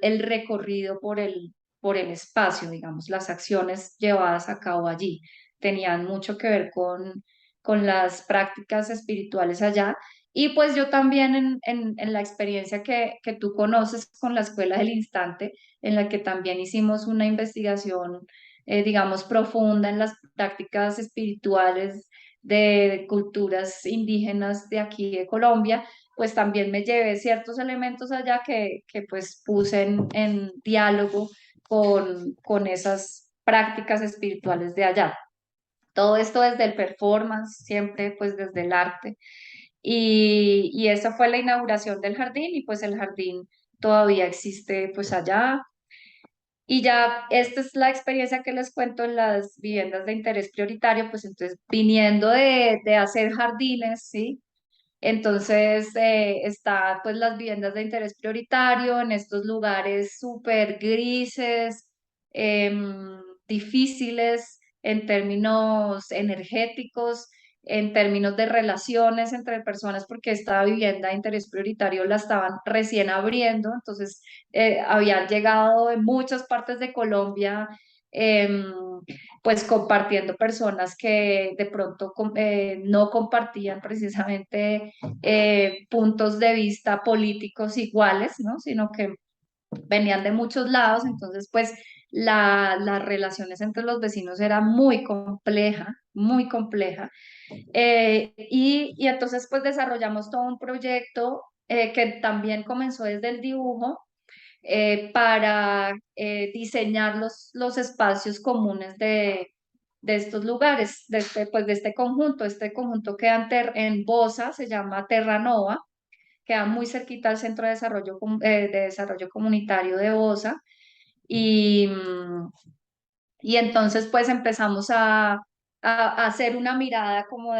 el recorrido por el espacio, digamos, las acciones llevadas a cabo allí tenían mucho que ver con las prácticas espirituales allá y pues yo también en la experiencia que tú conoces con la Escuela del Instante, en la que también hicimos una investigación, digamos, profunda en las prácticas espirituales de culturas indígenas de aquí de Colombia, pues también me llevé ciertos elementos allá que pues puse en diálogo con esas prácticas espirituales de allá. Todo esto desde el performance, siempre pues desde el arte. Y esa fue la inauguración del jardín y pues el jardín todavía existe pues allá. Y ya esta es la experiencia que les cuento en las viviendas de interés prioritario, pues entonces viniendo de hacer jardines, ¿sí? Entonces está pues las viviendas de interés prioritario en estos lugares súper grises, difíciles en términos energéticos, en términos de relaciones entre personas, porque esta vivienda de interés prioritario la estaban recién abriendo, entonces habían llegado de muchas partes de Colombia. em, pues compartiendo personas que de pronto no compartían precisamente puntos de vista políticos iguales, ¿no? Sino que venían de muchos lados, entonces pues las relaciones entre los vecinos era muy compleja, muy compleja. Y entonces pues desarrollamos todo un proyecto que también comenzó desde el dibujo para diseñar los espacios comunes de estos lugares, pues, de este conjunto. Este conjunto queda en Bosa, se llama Terranova, queda muy cerquita al Centro de Desarrollo Comunitario de Bosa. Y, y entonces pues empezamos a hacer una mirada como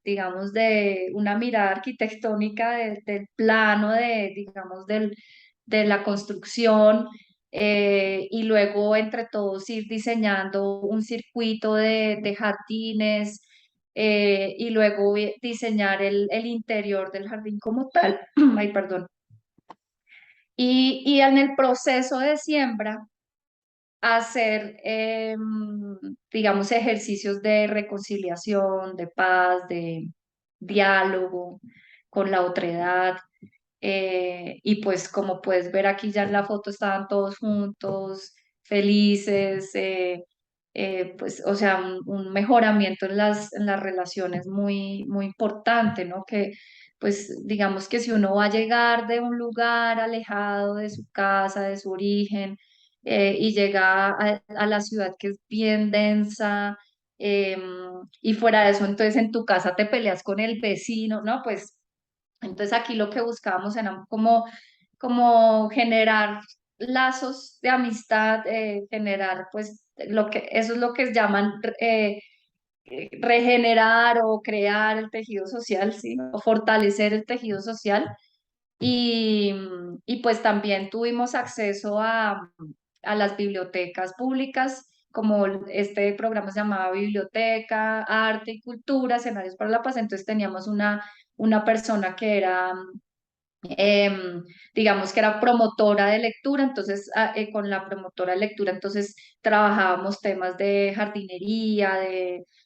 digamos, de una mirada arquitectónica del plano, digamos, de la construcción y luego entre todos ir diseñando un circuito de jardines y luego diseñar el interior del jardín como tal. Ay, perdón. Y en el proceso de siembra hacer, digamos, ejercicios de reconciliación, de paz, de diálogo con la otredad. Y pues como puedes ver aquí ya en la foto estaban todos juntos, felices, pues o sea, un mejoramiento en las relaciones muy, muy importante, ¿no? Que pues digamos que si uno va a llegar de un lugar alejado de su casa, de su origen, y llega a la ciudad que es bien densa, em, y fuera de eso, entonces en tu casa te peleas con el vecino, ¿no? Pues entonces aquí lo que buscábamos era como generar lazos de amistad, generar pues eso es lo que llaman regenerar o crear el tejido social, ¿sí? O fortalecer el tejido social. Y, y pues también tuvimos acceso a las bibliotecas públicas como este programa se llamaba Biblioteca, Arte y Cultura, Escenarios para la Paz, entonces teníamos una persona que era digamos que era promotora de lectura, entonces con la promotora de lectura entonces trabajábamos temas de jardinería,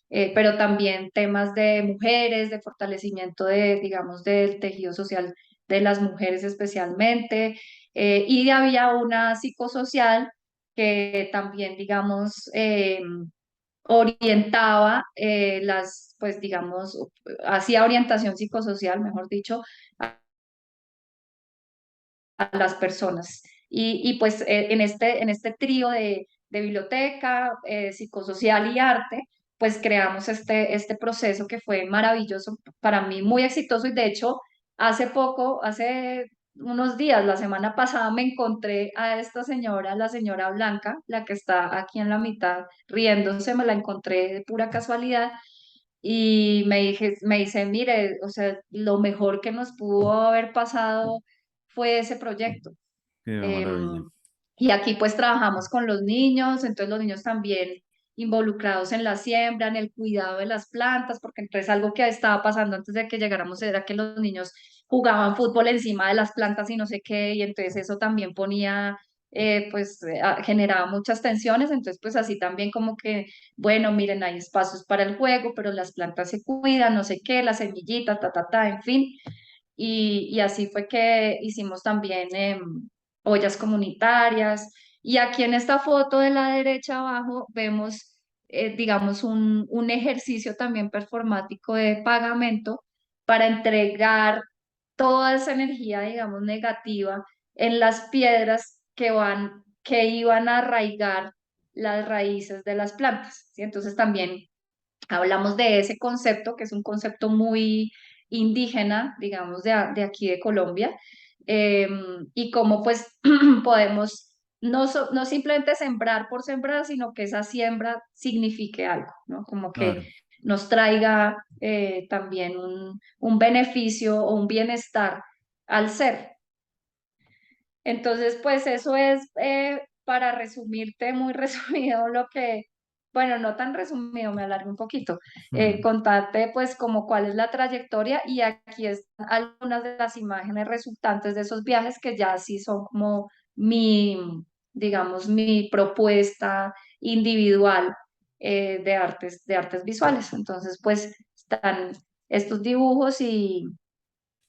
pero también temas de mujeres, de fortalecimiento de, digamos, del tejido social de las mujeres especialmente, y había una psicosocial que también, digamos, orientaba pues digamos, hacía orientación psicosocial, mejor dicho, a las personas. Y pues en este trío de biblioteca, psicosocial y arte, pues creamos este proceso que fue maravilloso para mí, muy exitoso y de hecho hace poco, hace unos días, la semana pasada me encontré a esta señora, la señora Blanca, la que está aquí en la mitad riéndose, me la encontré de pura casualidad y me dice, mire, o sea, lo mejor que nos pudo haber pasado fue ese proyecto. Qué maravilla. Em, y aquí pues trabajamos con los niños, entonces los niños también involucrados en la siembra, en el cuidado de las plantas, porque entonces algo que estaba pasando antes de que llegáramos era que los niños jugaban fútbol encima de las plantas y no sé qué, y entonces eso también ponía, generaba muchas tensiones, entonces pues así también como que, bueno, miren, hay espacios para el juego, pero las plantas se cuidan, no sé qué, la semillita, en fin. Y así fue que hicimos también ollas comunitarias. Y aquí en esta foto de la derecha abajo vemos, digamos, un ejercicio también performático de pagamento para entregar toda esa energía, digamos, negativa en las piedras que iban a arraigar las raíces de las plantas, ¿sí? Entonces también hablamos de ese concepto, que es un concepto muy indígena, digamos, de aquí de Colombia, eh, y cómo pues podemos no simplemente sembrar por sembrar, sino que esa siembra signifique algo, ¿no? Como que Claro. nos traiga también un beneficio o un bienestar al ser. Entonces, pues eso es para resumirte, muy resumido lo que, bueno, no tan resumido, me alargo un poquito, Mm. contarte pues como cuál es la trayectoria y aquí están algunas de las imágenes resultantes de esos viajes que ya sí son como mi, digamos, mi propuesta individual de artes visuales. Entonces, pues están estos dibujos y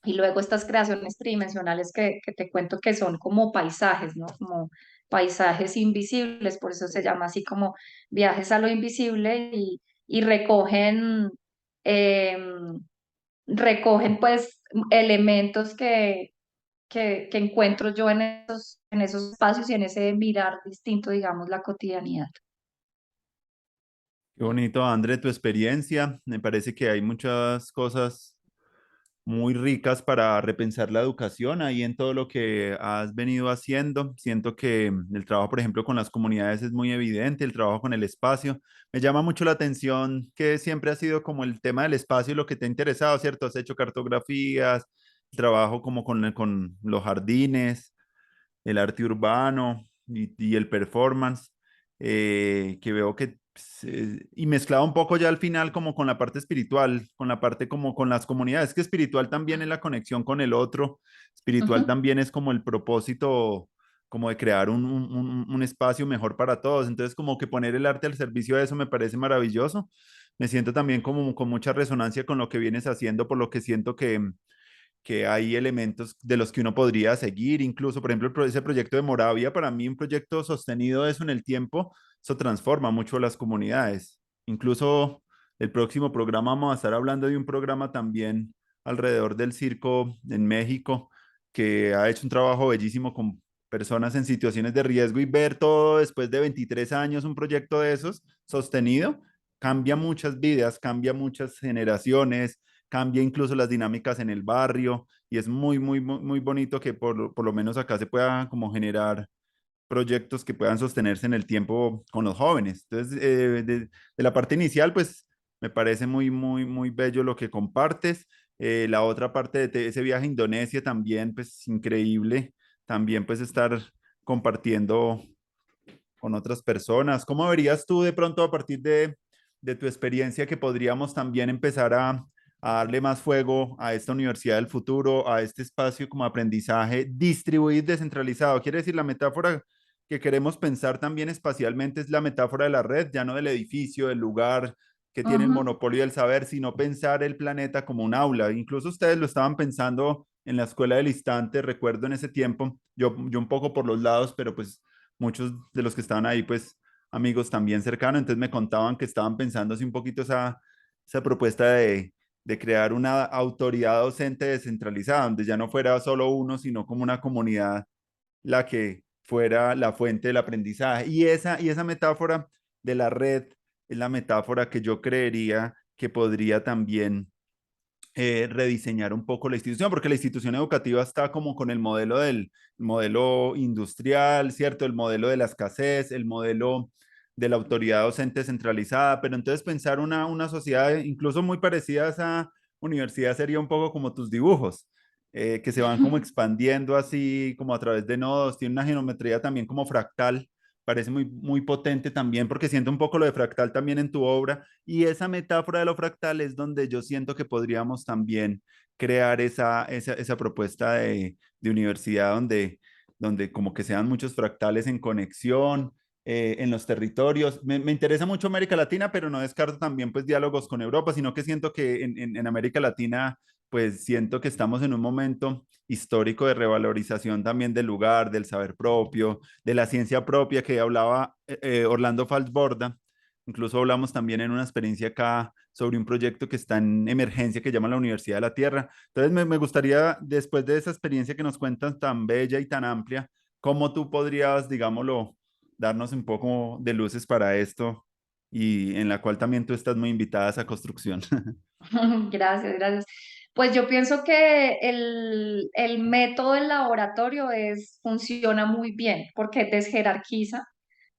luego estas creaciones tridimensionales que te cuento que son como paisajes, ¿no? Como paisajes invisibles, por eso se llama así como viajes a lo invisible y eh, recogen pues elementos que encuentro yo en esos espacios y en ese mirar distinto, digamos, la cotidianidad. Qué bonito, André, tu experiencia. Me parece que hay muchas cosas muy ricas para repensar la educación ahí en todo lo que has venido haciendo. Siento que el trabajo, por ejemplo, con las comunidades es muy evidente, el trabajo con el espacio. Me llama mucho la atención que siempre ha sido como el tema del espacio lo que te ha interesado, ¿cierto? Has hecho cartografías, el trabajo como con los jardines, el arte urbano y el performance, que veo que, pues, y mezclado un poco ya al final como con la parte espiritual, con la parte como con las comunidades, que espiritual también es la conexión con el otro, espiritual Ujú. también es como el propósito como de crear un espacio mejor para todos. Entonces, como que poner el arte al servicio de eso me parece maravilloso. Me siento también como con mucha resonancia con lo que vienes haciendo, por lo que siento que hay elementos de los que uno podría seguir, incluso, por ejemplo, ese proyecto de Moravia, para mí un proyecto sostenido eso en el tiempo, eso transforma mucho las comunidades. Incluso el próximo programa vamos a estar hablando de un programa también alrededor del circo en México, que ha hecho un trabajo bellísimo con personas en situaciones de riesgo y ver todo después de 23 años, un proyecto de esos sostenido, cambia muchas vidas, cambia muchas generaciones, cambia incluso las dinámicas en el barrio y es muy bonito que por lo menos acá se pueda como generar proyectos que puedan sostenerse en el tiempo con los jóvenes. Entonces, de la parte inicial, pues me parece muy bello lo que compartes. La otra parte de ese viaje a Indonesia también, pues increíble. También pues estar compartiendo con otras personas. ¿Cómo verías tú de pronto a partir de tu experiencia que podríamos también empezar a darle más fuego a esta universidad del futuro, a este espacio como aprendizaje distribuido y descentralizado? Quiere decir, la metáfora que queremos pensar también espacialmente es la metáfora de la red, ya no del edificio, del lugar que tiene el Ujú. monopolio del saber, sino pensar el planeta como un aula. Incluso ustedes lo estaban pensando en la escuela del instante, recuerdo en ese tiempo, yo un poco por los lados, pero pues muchos de los que estaban ahí, pues amigos también cercanos, entonces me contaban que estaban pensando así un poquito esa propuesta de crear una autoridad docente descentralizada, donde ya no fuera solo uno, sino como una comunidad la que fuera la fuente del aprendizaje. Y esa metáfora de la red es la metáfora que yo creería que podría también rediseñar un poco la institución, porque la institución educativa está como con el modelo del modelo industrial, ¿cierto? El modelo de la escasez, el modelo de la autoridad docente centralizada, pero entonces pensar una sociedad incluso muy parecida a esa universidad sería un poco como tus dibujos, que se van como expandiendo así, como a través de nodos, tiene una geometría también como fractal, parece muy potente también, porque siento un poco lo de fractal también en tu obra, y esa metáfora de lo fractal es donde yo siento que podríamos también crear esa propuesta de universidad donde como que sean muchos fractales en conexión, en los territorios. Me interesa mucho América Latina, pero no descarto también pues diálogos con Europa, sino que siento que en América Latina pues siento que estamos en un momento histórico de revalorización también del lugar, del saber propio, de la ciencia propia que hablaba Orlando Falsborda. Incluso hablamos también en una experiencia acá sobre un proyecto que está en emergencia que llama la Universidad de la Tierra. Entonces me gustaría, después de esa experiencia que nos cuentas tan bella y tan amplia, cómo tú podrías, digámoslo, darnos un poco de luces para esto y en la cual también tú estás muy invitada a esa construcción. Gracias, gracias. Pues yo pienso que el método del laboratorio funciona muy bien porque desjerarquiza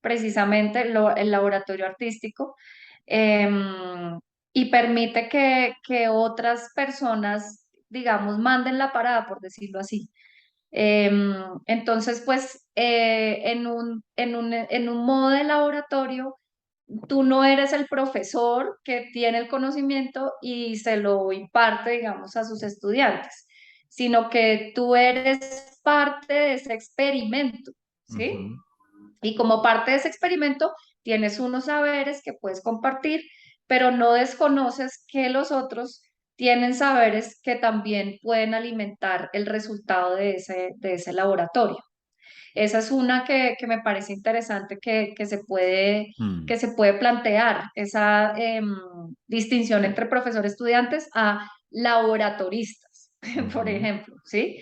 precisamente el laboratorio artístico, y permite que otras personas, digamos, manden la parada, por decirlo así. Entonces, pues, en un modo de laboratorio, tú no eres el profesor que tiene el conocimiento y se lo imparte, digamos, a sus estudiantes, sino que tú eres parte de ese experimento, ¿sí? Ujú, Y como parte de ese experimento, tienes unos saberes que puedes compartir, pero no desconoces que los otros tienen saberes que también pueden alimentar el resultado de ese laboratorio. Esa es una que me parece interesante mm, que se puede plantear, esa distinción entre profesor-estudiantes a laboratoristas, por ujú, ejemplo, ¿sí?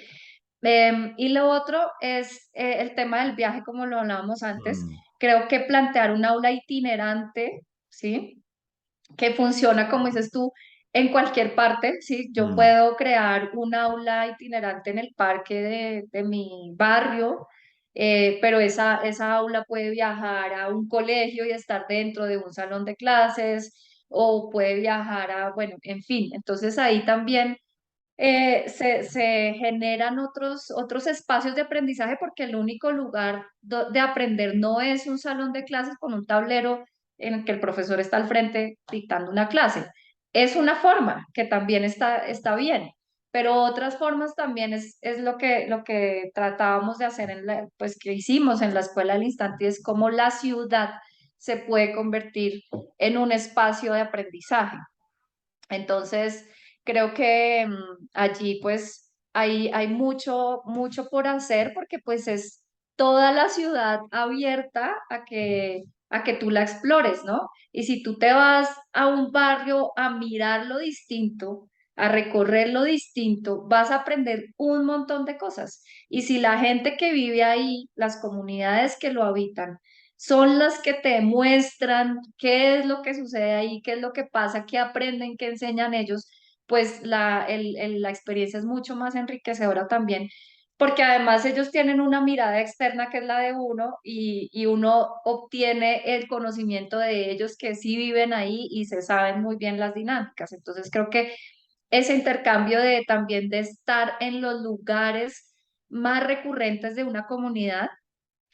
Y lo otro es el tema del viaje, como lo hablábamos antes. mm, Creo que plantear un aula itinerante, ¿sí? Que funciona, como dices tú, en cualquier parte, ¿sí? Yo mm, puedo crear un aula itinerante en el parque de mi barrio, pero esa aula puede viajar a un colegio y estar dentro de un salón de clases, o puede viajar bueno, en fin. Entonces ahí también se generan otros espacios de aprendizaje, porque el único lugar de aprender no es un salón de clases con un tablero en el que el profesor está al frente dictando una clase. Es una forma que también está bien, pero otras formas también es lo que tratábamos de hacer pues que hicimos en la Escuela del Instante, y es cómo la ciudad se puede convertir en un espacio de aprendizaje. Entonces, creo que allí pues hay mucho por hacer, porque pues es toda la ciudad abierta a que tú la explores, ¿no? Y si tú te vas a un barrio a mirar lo distinto, a recorrer lo distinto, vas a aprender un montón de cosas. Y si la gente que vive ahí, las comunidades que lo habitan, son las que te muestran qué es lo que sucede ahí, qué es lo que pasa, qué aprenden, qué enseñan ellos, pues la experiencia es mucho más enriquecedora también, porque además ellos tienen una mirada externa que es la de uno, y uno obtiene el conocimiento de ellos que sí viven ahí y se saben muy bien las dinámicas. Entonces creo que ese intercambio también de estar en los lugares más recurrentes de una comunidad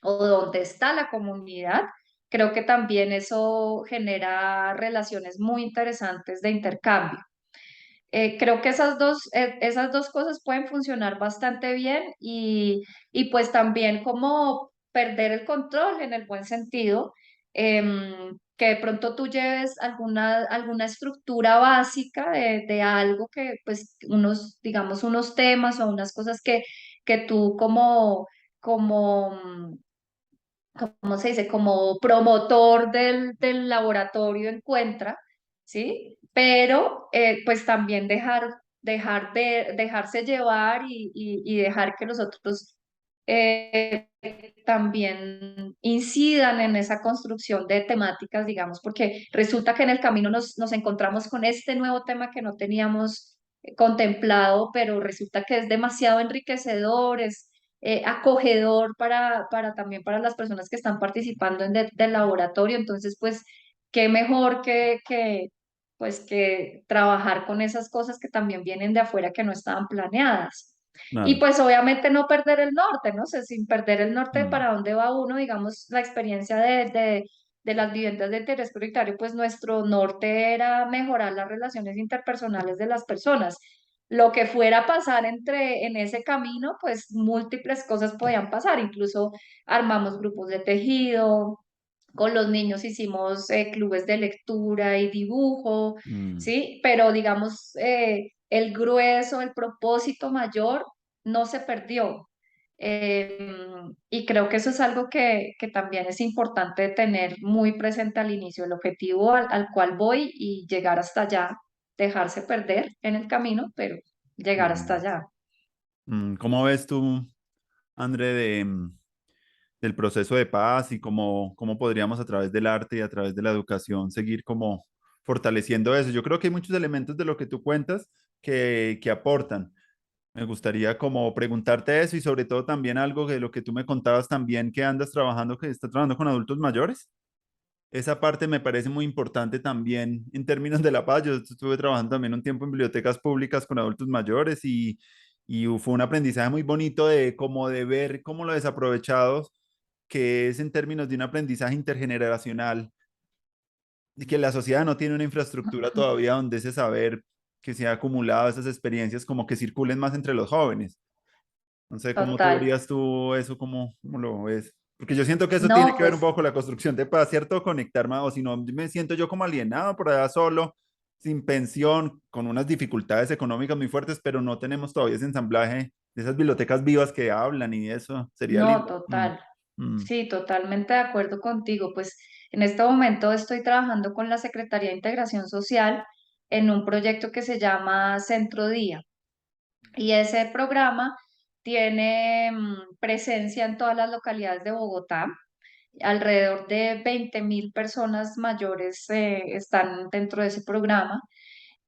o dónde está la comunidad, creo que también eso genera relaciones muy interesantes de intercambio. Creo que esas dos cosas pueden funcionar bastante bien y pues también como perder el control en el buen sentido, que de pronto tú lleves alguna estructura básica de algo que pues unos, digamos, unos temas o unas cosas que tú como ¿cómo se dice? Como promotor del laboratorio encuentra, ¿sí? Pero pues también dejarse llevar y dejar que los otros eh, también incidan en esa construcción de temáticas, digamos, porque resulta que en el camino nos encontramos con este nuevo tema que no teníamos contemplado, pero resulta que es demasiado enriquecedor, es acogedor para también para las personas que están participando del laboratorio. Entonces, pues, qué mejor pues, que trabajar con esas cosas que también vienen de afuera que no estaban planeadas. Y Claro. pues obviamente no perder el norte, ¿no? sé, sin perder el norte Mm, para dónde va uno, digamos, la experiencia de las viviendas de interés prioritario, pues nuestro norte era mejorar las relaciones interpersonales de las personas. Lo que fuera a pasar en ese camino, pues múltiples cosas podían pasar. Incluso armamos grupos de tejido, con los niños hicimos clubes de lectura y dibujo, mm, ¿sí? Pero digamos, el grueso, el propósito mayor no se perdió. Y creo que eso es algo que también es importante tener muy presente al inicio, el objetivo al cual voy y llegar hasta allá, dejarse perder en el camino, pero llegar hasta mm. allá. ¿Cómo ves tú, André, del proceso de paz y cómo podríamos a través del arte y a través de la educación seguir como fortaleciendo eso? Yo creo que hay muchos elementos de lo que tú cuentas que aportan. Me gustaría como preguntarte eso y sobre todo también algo de lo que tú me contabas también que andas trabajando, que estás trabajando con adultos mayores. Esa parte me parece muy importante también en términos de la paz. Yo estuve trabajando también un tiempo en bibliotecas públicas con adultos mayores y fue un aprendizaje muy bonito de como de ver cómo lo desaprovechados que es en términos de un aprendizaje intergeneracional y que la sociedad no tiene una infraestructura todavía donde ese saber que se ha acumulado, esas experiencias como que circulen más entre los jóvenes. No sé cómo tú Total. verías tú eso, cómo lo ves. Porque yo siento que eso tiene No, que ver un pues poco con la construcción de paz, ¿cierto? Conectar más, o si no, me siento yo como alienado por allá solo, sin pensión, con unas dificultades económicas muy fuertes, pero no tenemos todavía ese ensamblaje de esas bibliotecas vivas que hablan y eso. Sería no, lindo. Mm, total. mm, Sí, totalmente de acuerdo contigo. Pues en este momento estoy trabajando con la Secretaría de Integración Social en un proyecto que se llama Centro Día. Y ese programa tiene presencia en todas las localidades de Bogotá. Alrededor de 20.000 personas mayores están dentro de ese programa.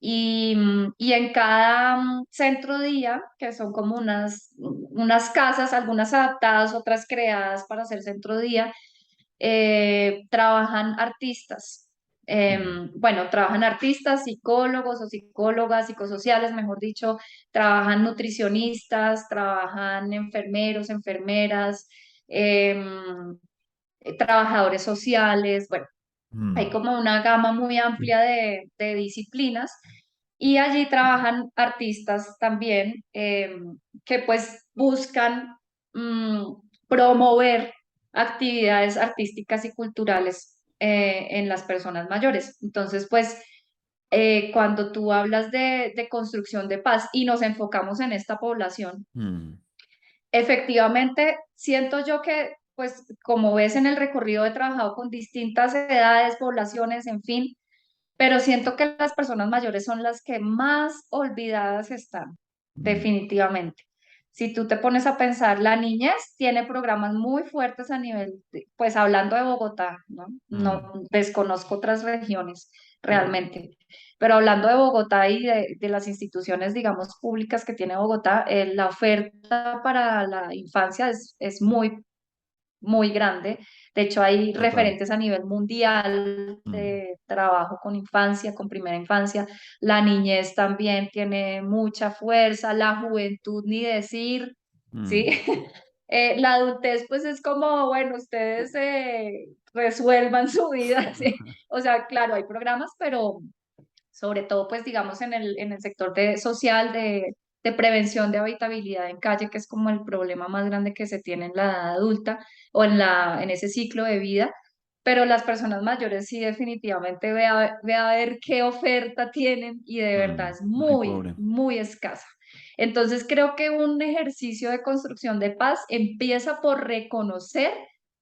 Y en cada centro día, que son como unas casas, algunas adaptadas, otras creadas para hacer centro día, trabajan artistas. mm, Bueno, trabajan artistas, psicólogos o psicólogas, psicosociales, mejor dicho, trabajan nutricionistas, trabajan enfermeros, enfermeras, trabajadores sociales, bueno, hay mm, como una gama muy amplia de disciplinas y allí trabajan artistas también que pues buscan mm, promover actividades artísticas y culturales en las personas mayores. Entonces, pues cuando tú hablas de construcción de paz y nos enfocamos en esta población, mm, efectivamente, siento yo que, pues, como ves en el recorrido, he trabajado con distintas edades, poblaciones, en fin, pero siento que las personas mayores son las que más olvidadas están, mm, definitivamente. Si tú te pones a pensar, la niñez tiene programas muy fuertes a nivel, pues hablando de Bogotá, ¿no? No mm, desconozco otras regiones mm, realmente, pero hablando de Bogotá y de las instituciones, digamos, públicas que tiene Bogotá, la oferta para la infancia es muy grande. De hecho, hay total. referentes a nivel mundial Mm, de trabajo con infancia, con primera infancia. La niñez también tiene mucha fuerza, la juventud, ni decir, ¿sí? mm. La adultez pues es como, bueno, ustedes resuelvan su vida, ¿sí? O sea, claro, hay programas, pero sobre todo pues digamos en el sector social de prevención de habitabilidad en calle, que es como el problema más grande que se tiene en la edad adulta o en ese ciclo de vida. Pero las personas mayores sí definitivamente ve a ver qué oferta tienen y de verdad es Muy muy, pobre. muy escasa. Entonces creo que un ejercicio de construcción de paz empieza por reconocer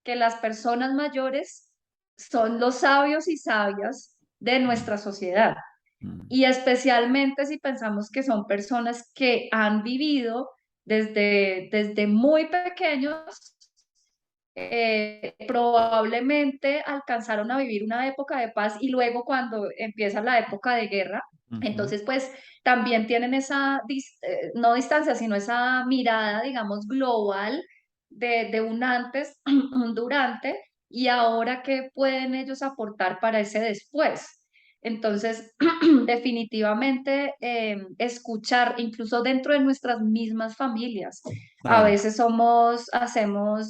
que las personas mayores son los sabios y sabias de Mm, nuestra sociedad. mm, Y especialmente si pensamos que son personas que han vivido desde muy pequeños, probablemente alcanzaron a vivir una época de paz y luego cuando empieza la época de guerra, ujú, entonces pues también tienen esa, no distancia, sino esa mirada, digamos, global de un antes, un durante y ahora qué pueden ellos aportar para ese después. Entonces, definitivamente escuchar, incluso dentro de nuestras mismas familias. A claro. veces hacemos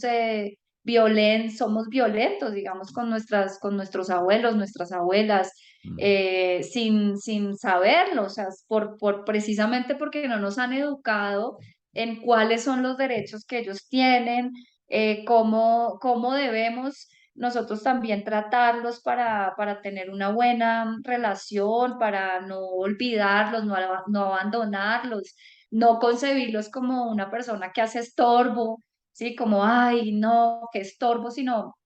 somos violentos, digamos, con nuestros abuelos, nuestras abuelas, Mm, sin saberlo, o sea, precisamente porque no nos han educado en cuáles son los derechos que ellos tienen, cómo debemos nosotros también tratarlos para tener una buena relación, para no olvidarlos, no abandonarlos, no concebirlos como una persona que hace estorbo, ¿sí? Como, ay, no, qué estorbo, sino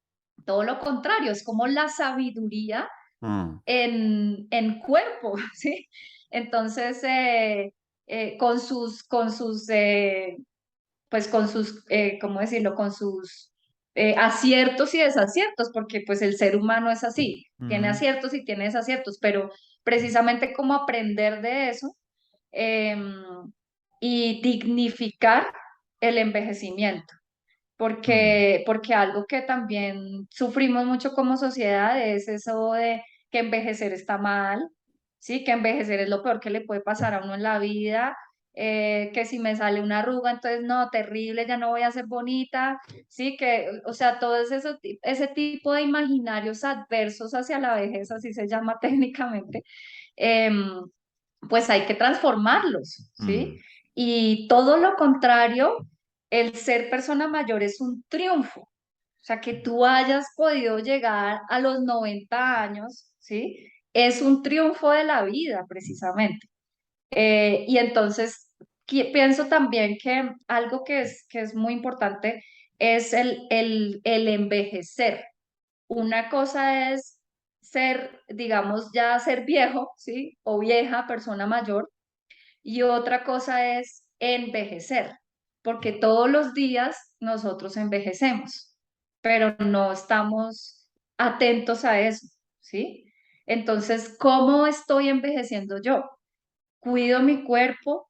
todo lo contrario, es como la sabiduría mm, en cuerpo, ¿sí? Entonces, con sus, ¿cómo decirlo? Con sus aciertos y desaciertos, porque pues el ser humano es así, tiene ujú, aciertos y tiene desaciertos, pero precisamente como aprender de eso em, y dignificar el envejecimiento, mm, porque algo que también sufrimos mucho como sociedad es eso de que envejecer está mal, ¿sí? Que envejecer es lo peor que le puede pasar a uno en la vida, que si me sale una arruga, entonces no, terrible, ya no voy a ser bonita, ¿sí? Que, o sea, todo ese tipo de imaginarios adversos hacia la vejez, así se llama técnicamente, em, pues hay que transformarlos, ¿sí? mm, Y todo lo contrario, el ser persona mayor es un triunfo. O sea, que tú hayas podido llegar a los 90 años, ¿sí? Es un triunfo de la vida, precisamente. Y entonces pienso también que algo que es muy importante es el envejecer. Una cosa es ser, digamos, ya ser viejo, ¿sí? O vieja, persona mayor, y otra cosa es envejecer, porque todos los días nosotros envejecemos, pero no estamos atentos a eso, ¿sí? Entonces, ¿cómo estoy envejeciendo yo? Cuido mi cuerpo,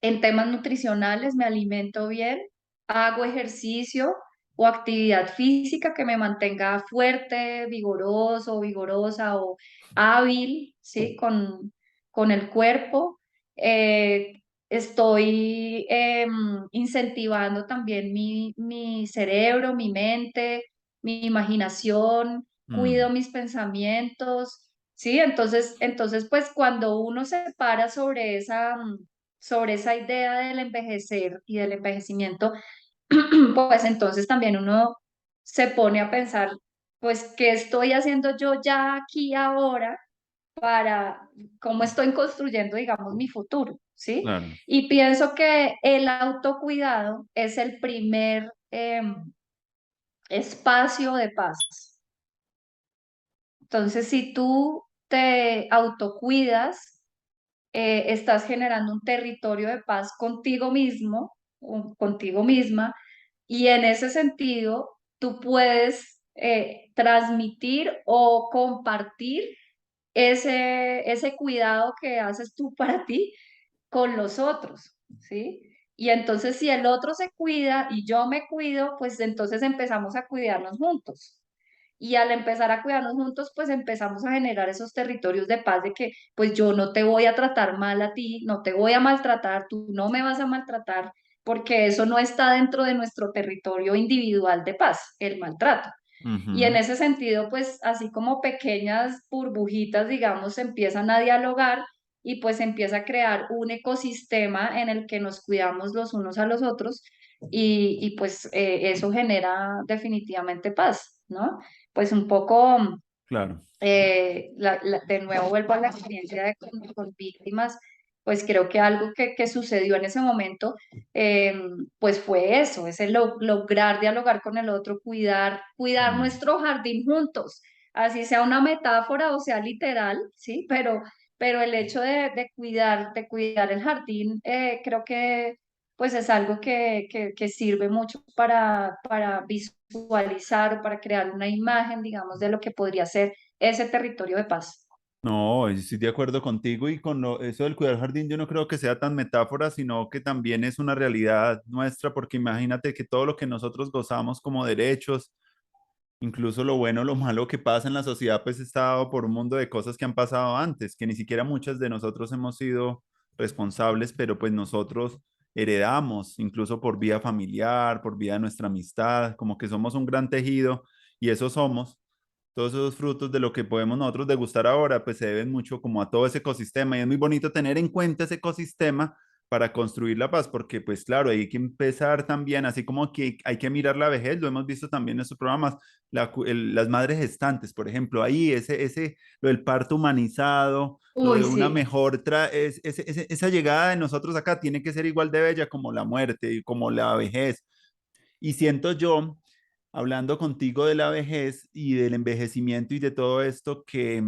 en temas nutricionales, me alimento bien, hago ejercicio o actividad física que me mantenga fuerte, vigoroso, vigorosa o hábil, ¿sí? Con el cuerpo. Estoy incentivando también mi cerebro, mi mente, mi imaginación, cuido mm, mis pensamientos, ¿sí? Entonces, pues cuando uno se para sobre esa idea del envejecer y del envejecimiento, pues entonces también uno se pone a pensar, pues, ¿qué estoy haciendo yo ya aquí ahora para cómo estoy construyendo, digamos, mi futuro? ¿Sí? claro. Y pienso que el autocuidado es el primer espacio de paz. Entonces, si tú te autocuidas, estás generando un territorio de paz contigo mismo, o contigo misma, y en ese sentido tú puedes transmitir o compartir ese cuidado que haces tú para ti con los otros, ¿sí? Y entonces si el otro se cuida y yo me cuido, pues entonces empezamos a cuidarnos juntos. Y al empezar a cuidarnos juntos, pues empezamos a generar esos territorios de paz de que, pues yo no te voy a tratar mal a ti, no te voy a maltratar, tú no me vas a maltratar, porque eso no está dentro de nuestro territorio individual de paz, el maltrato. Y en Ujú. ese sentido, pues así como pequeñas burbujitas, digamos, empiezan a dialogar y pues empieza a crear un ecosistema en el que nos cuidamos los unos a los otros y pues eso genera definitivamente paz, ¿no? Pues un poco Claro. de nuevo vuelvo a la experiencia con víctimas, pues creo que algo que sucedió en ese momento, eh, pues fue eso, ese lograr dialogar con el otro, cuidar Mm. nuestro jardín juntos, así sea una metáfora o sea literal, ¿sí? Pero el hecho de cuidar el jardín, creo que pues es algo que sirve mucho para visualizar o para crear una imagen, digamos, de lo que podría ser ese territorio de paz. No, estoy de acuerdo contigo y con eso del cuidar jardín, yo no creo que sea tan metáfora, sino que también es una realidad nuestra, porque imagínate que todo lo que nosotros gozamos como derechos, incluso lo bueno, lo malo que pasa en la sociedad, pues está dado por un mundo de cosas que han pasado antes, que ni siquiera muchas de nosotros hemos sido responsables, pero pues nosotros heredamos, incluso por vía familiar, por vía de nuestra amistad, como que somos un gran tejido y eso somos. Todos esos frutos de lo que podemos nosotros degustar ahora, pues se deben mucho como a todo ese ecosistema y es muy bonito tener en cuenta ese ecosistema para construir la paz, porque pues claro, hay que empezar también, así como que hay que mirar la vejez, lo hemos visto también en estos programas, las madres gestantes, por ejemplo, ahí lo del parto humanizado, lo Uy, de una sí. mejor, esa llegada de nosotros acá tiene que ser igual de bella como la muerte y como la vejez. Y siento yo, hablando contigo de la vejez y del envejecimiento y de todo esto, que,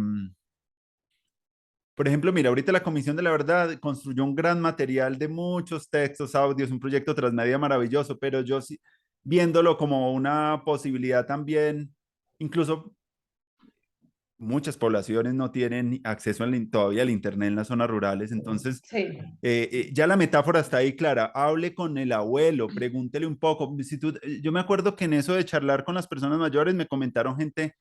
por ejemplo, mira, ahorita la Comisión de la Verdad construyó un gran material de muchos textos, audios, un proyecto transmedia maravilloso, pero yo sí, viéndolo como una posibilidad también, incluso muchas poblaciones no tienen acceso todavía al Internet en las zonas rurales, entonces Sí. ya la metáfora está ahí clara. Hable con el abuelo, pregúntele un poco. Yo me acuerdo que en eso de charlar con las personas mayores me comentaron gente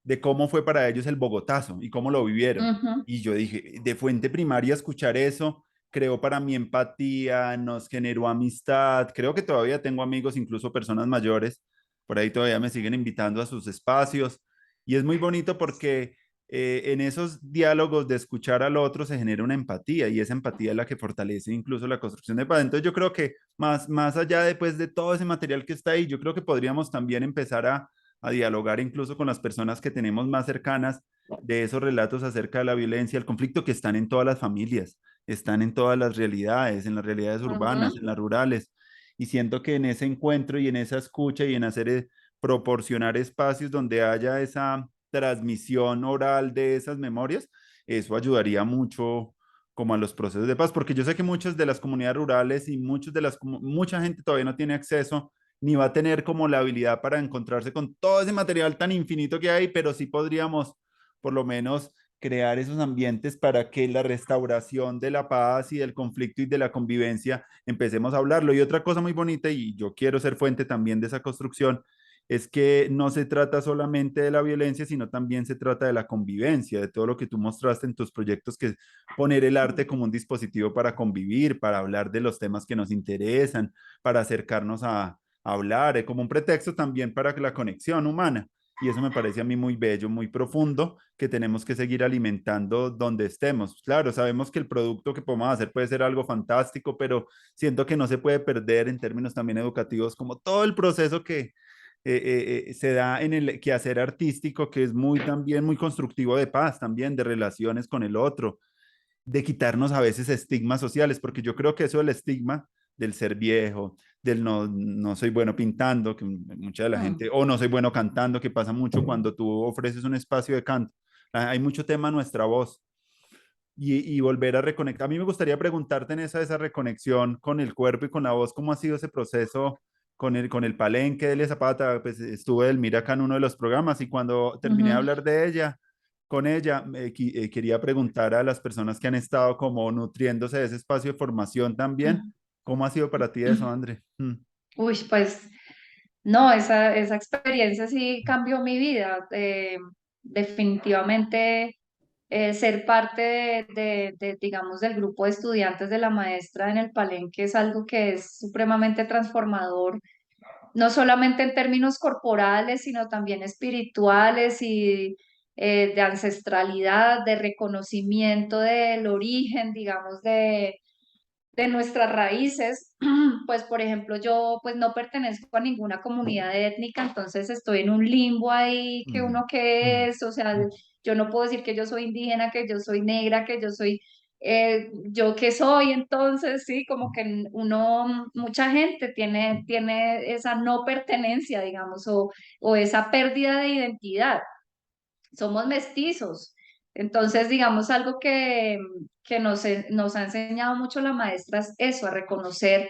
de cómo fue para ellos el Bogotazo y cómo lo vivieron. Ujú, Y yo dije, de fuente primaria escuchar eso creó para mí empatía, nos generó amistad. Creo que todavía tengo amigos, incluso personas mayores, por ahí todavía me siguen invitando a sus espacios. Y es muy bonito porque en esos diálogos de escuchar al otro se genera una empatía y esa empatía es la que fortalece incluso la construcción de paz. Entonces yo creo que más allá después de todo ese material que está ahí, yo creo que podríamos también empezar a dialogar incluso con las personas que tenemos más cercanas de esos relatos acerca de la violencia, el conflicto que están en todas las familias, están en todas en las realidades urbanas, ujú. en las rurales. Y siento que en ese encuentro y en esa escucha y en hacer proporcionar espacios donde haya esa transmisión oral de esas memorias, eso ayudaría mucho como a los procesos de paz, porque yo sé que muchas de las comunidades rurales y mucha gente todavía no tiene acceso ni va a tener como la habilidad para encontrarse con todo ese material tan infinito que hay, pero sí podríamos por lo menos crear esos ambientes para que la restauración de la paz y del conflicto y de la convivencia empecemos a hablarlo. Y otra cosa muy bonita, y yo quiero ser fuente también de esa construcción, es que no se trata solamente de la violencia, sino también se trata de la convivencia, de todo lo que tú mostraste en tus proyectos, que es poner el arte como un dispositivo para convivir, para hablar de los temas que nos interesan, para acercarnos a hablar, como un pretexto también para la conexión humana. Y eso me parece a mí muy bello, muy profundo, que tenemos que seguir alimentando donde estemos. Claro, sabemos que el producto que podemos hacer puede ser algo fantástico, pero siento que no se puede perder en términos también educativos, como todo el proceso que se da en el quehacer artístico, que es muy también muy constructivo de paz, también de relaciones con el otro, de quitarnos a veces estigmas sociales, porque yo creo que eso del estigma del ser viejo, del no soy bueno pintando, que mucha de la gente, Mm. o no soy bueno cantando, que pasa mucho cuando tú ofreces un espacio de canto. Hay mucho tema en nuestra voz y volver a reconectar. A mí me gustaría preguntarte en esa reconexión con el cuerpo y con la voz, ¿cómo ha sido ese proceso con el palenque de Elia Zapata? Pues estuve Elmira acá en uno de los programas y cuando terminé de Ujú, hablar de ella, con ella, quería preguntar a las personas que han estado como nutriéndose de ese espacio de formación también, mm. ¿cómo ha sido para ti eso, André? Uy, pues no, esa experiencia sí cambió mi vida. Definitivamente ser parte digamos, del grupo de estudiantes de la maestra en el Palenque es algo que es supremamente transformador, no solamente en términos corporales, sino también espirituales y de ancestralidad, de reconocimiento del origen, digamos, de nuestras raíces. Pues por ejemplo, yo pues no pertenezco a ninguna comunidad étnica, entonces estoy en un limbo ahí, que Mm, uno qué es, o sea, yo no puedo decir que yo soy indígena, que yo soy negra, que yo soy, yo qué soy, entonces sí, como que uno, mucha gente tiene esa no pertenencia, digamos, o esa pérdida de identidad. Somos mestizos. Entonces, digamos, algo que nos ha enseñado mucho la maestra es eso, a reconocer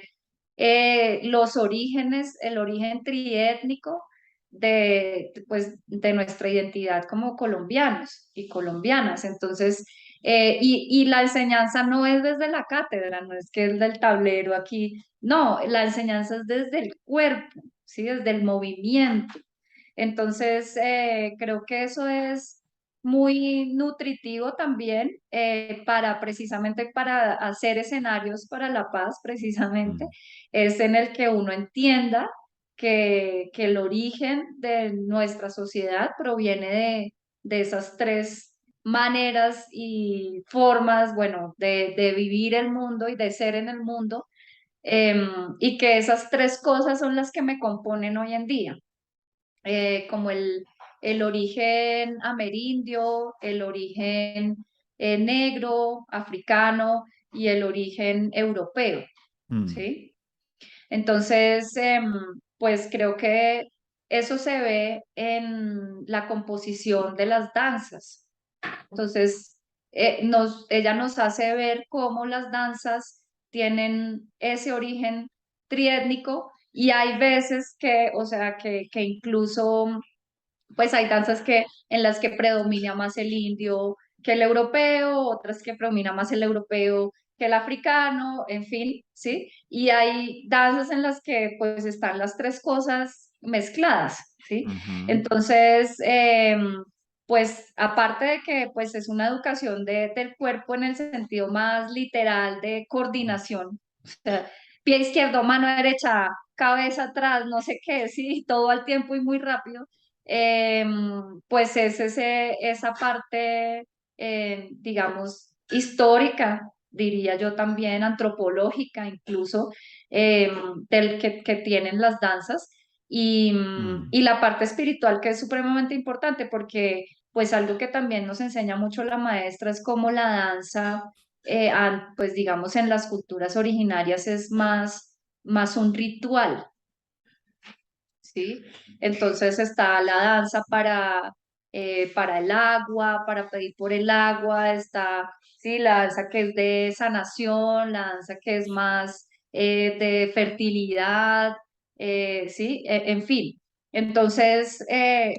los orígenes, el origen triétnico pues, de nuestra identidad como colombianos y colombianas. Entonces, y la enseñanza no es desde la cátedra, no es que es del tablero aquí, no, la enseñanza es desde el cuerpo, ¿sí? Desde el movimiento. Entonces, creo que eso es muy nutritivo también para precisamente para hacer escenarios para la paz, precisamente, mm, es en el que uno entienda que el origen de nuestra sociedad proviene de esas tres maneras y formas, bueno, de vivir el mundo y de ser en el mundo, y que esas tres cosas son las que me componen hoy en día, como el origen amerindio, el origen negro, africano y el origen europeo, mm, ¿sí? Entonces, pues creo que eso se ve en la composición de las danzas. Entonces, ella nos hace ver cómo las danzas tienen ese origen triétnico y hay veces que, o sea, que incluso pues hay danzas en las que predomina más el indio que el europeo, otras que predomina más el europeo que el africano, en fin, ¿sí? Y hay danzas en las que pues están las tres cosas mezcladas, ¿sí? ujú, Entonces, pues aparte de que pues es una educación del cuerpo en el sentido más literal de coordinación, o sea, pie izquierdo, mano derecha, cabeza atrás, no sé qué, sí, todo al tiempo y muy rápido, pues es esa parte, digamos, histórica, diría yo también, antropológica incluso, que tienen las danzas mm, y la parte espiritual que es supremamente importante porque pues algo que también nos enseña mucho la maestra es cómo la danza, pues digamos en las culturas originarias es más un ritual. ¿Sí? Entonces está la danza para el agua, para pedir por el agua, está, sí, la danza que es de sanación, la danza que es más de fertilidad, sí, en fin. Entonces,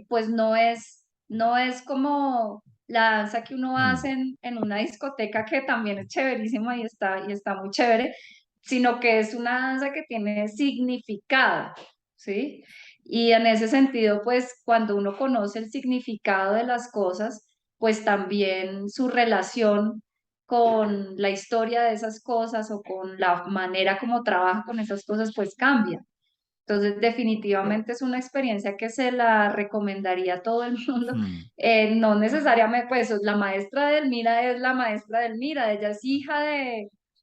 pues no es como la danza que uno mm, hace en una discoteca que también es chéverísima y está muy chévere, sino que es una danza que tiene significado. ¿Sí? Y en ese sentido, pues cuando uno conoce el significado de las cosas, pues también su relación con la historia de esas cosas o con la manera como trabaja con esas cosas, pues cambia. Entonces, definitivamente es una experiencia que se la recomendaría a todo el mundo. mm, No necesariamente, pues la maestra de Elmira es la maestra de Elmira, ella es hija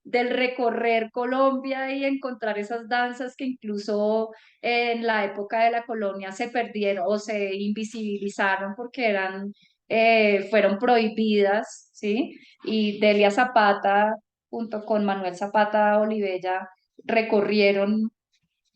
del recorrer Colombia y encontrar esas danzas que incluso en la época de la colonia se perdieron o se invisibilizaron porque fueron prohibidas, ¿sí? Y Delia Zapata, junto con Manuel Zapata Olivella, recorrieron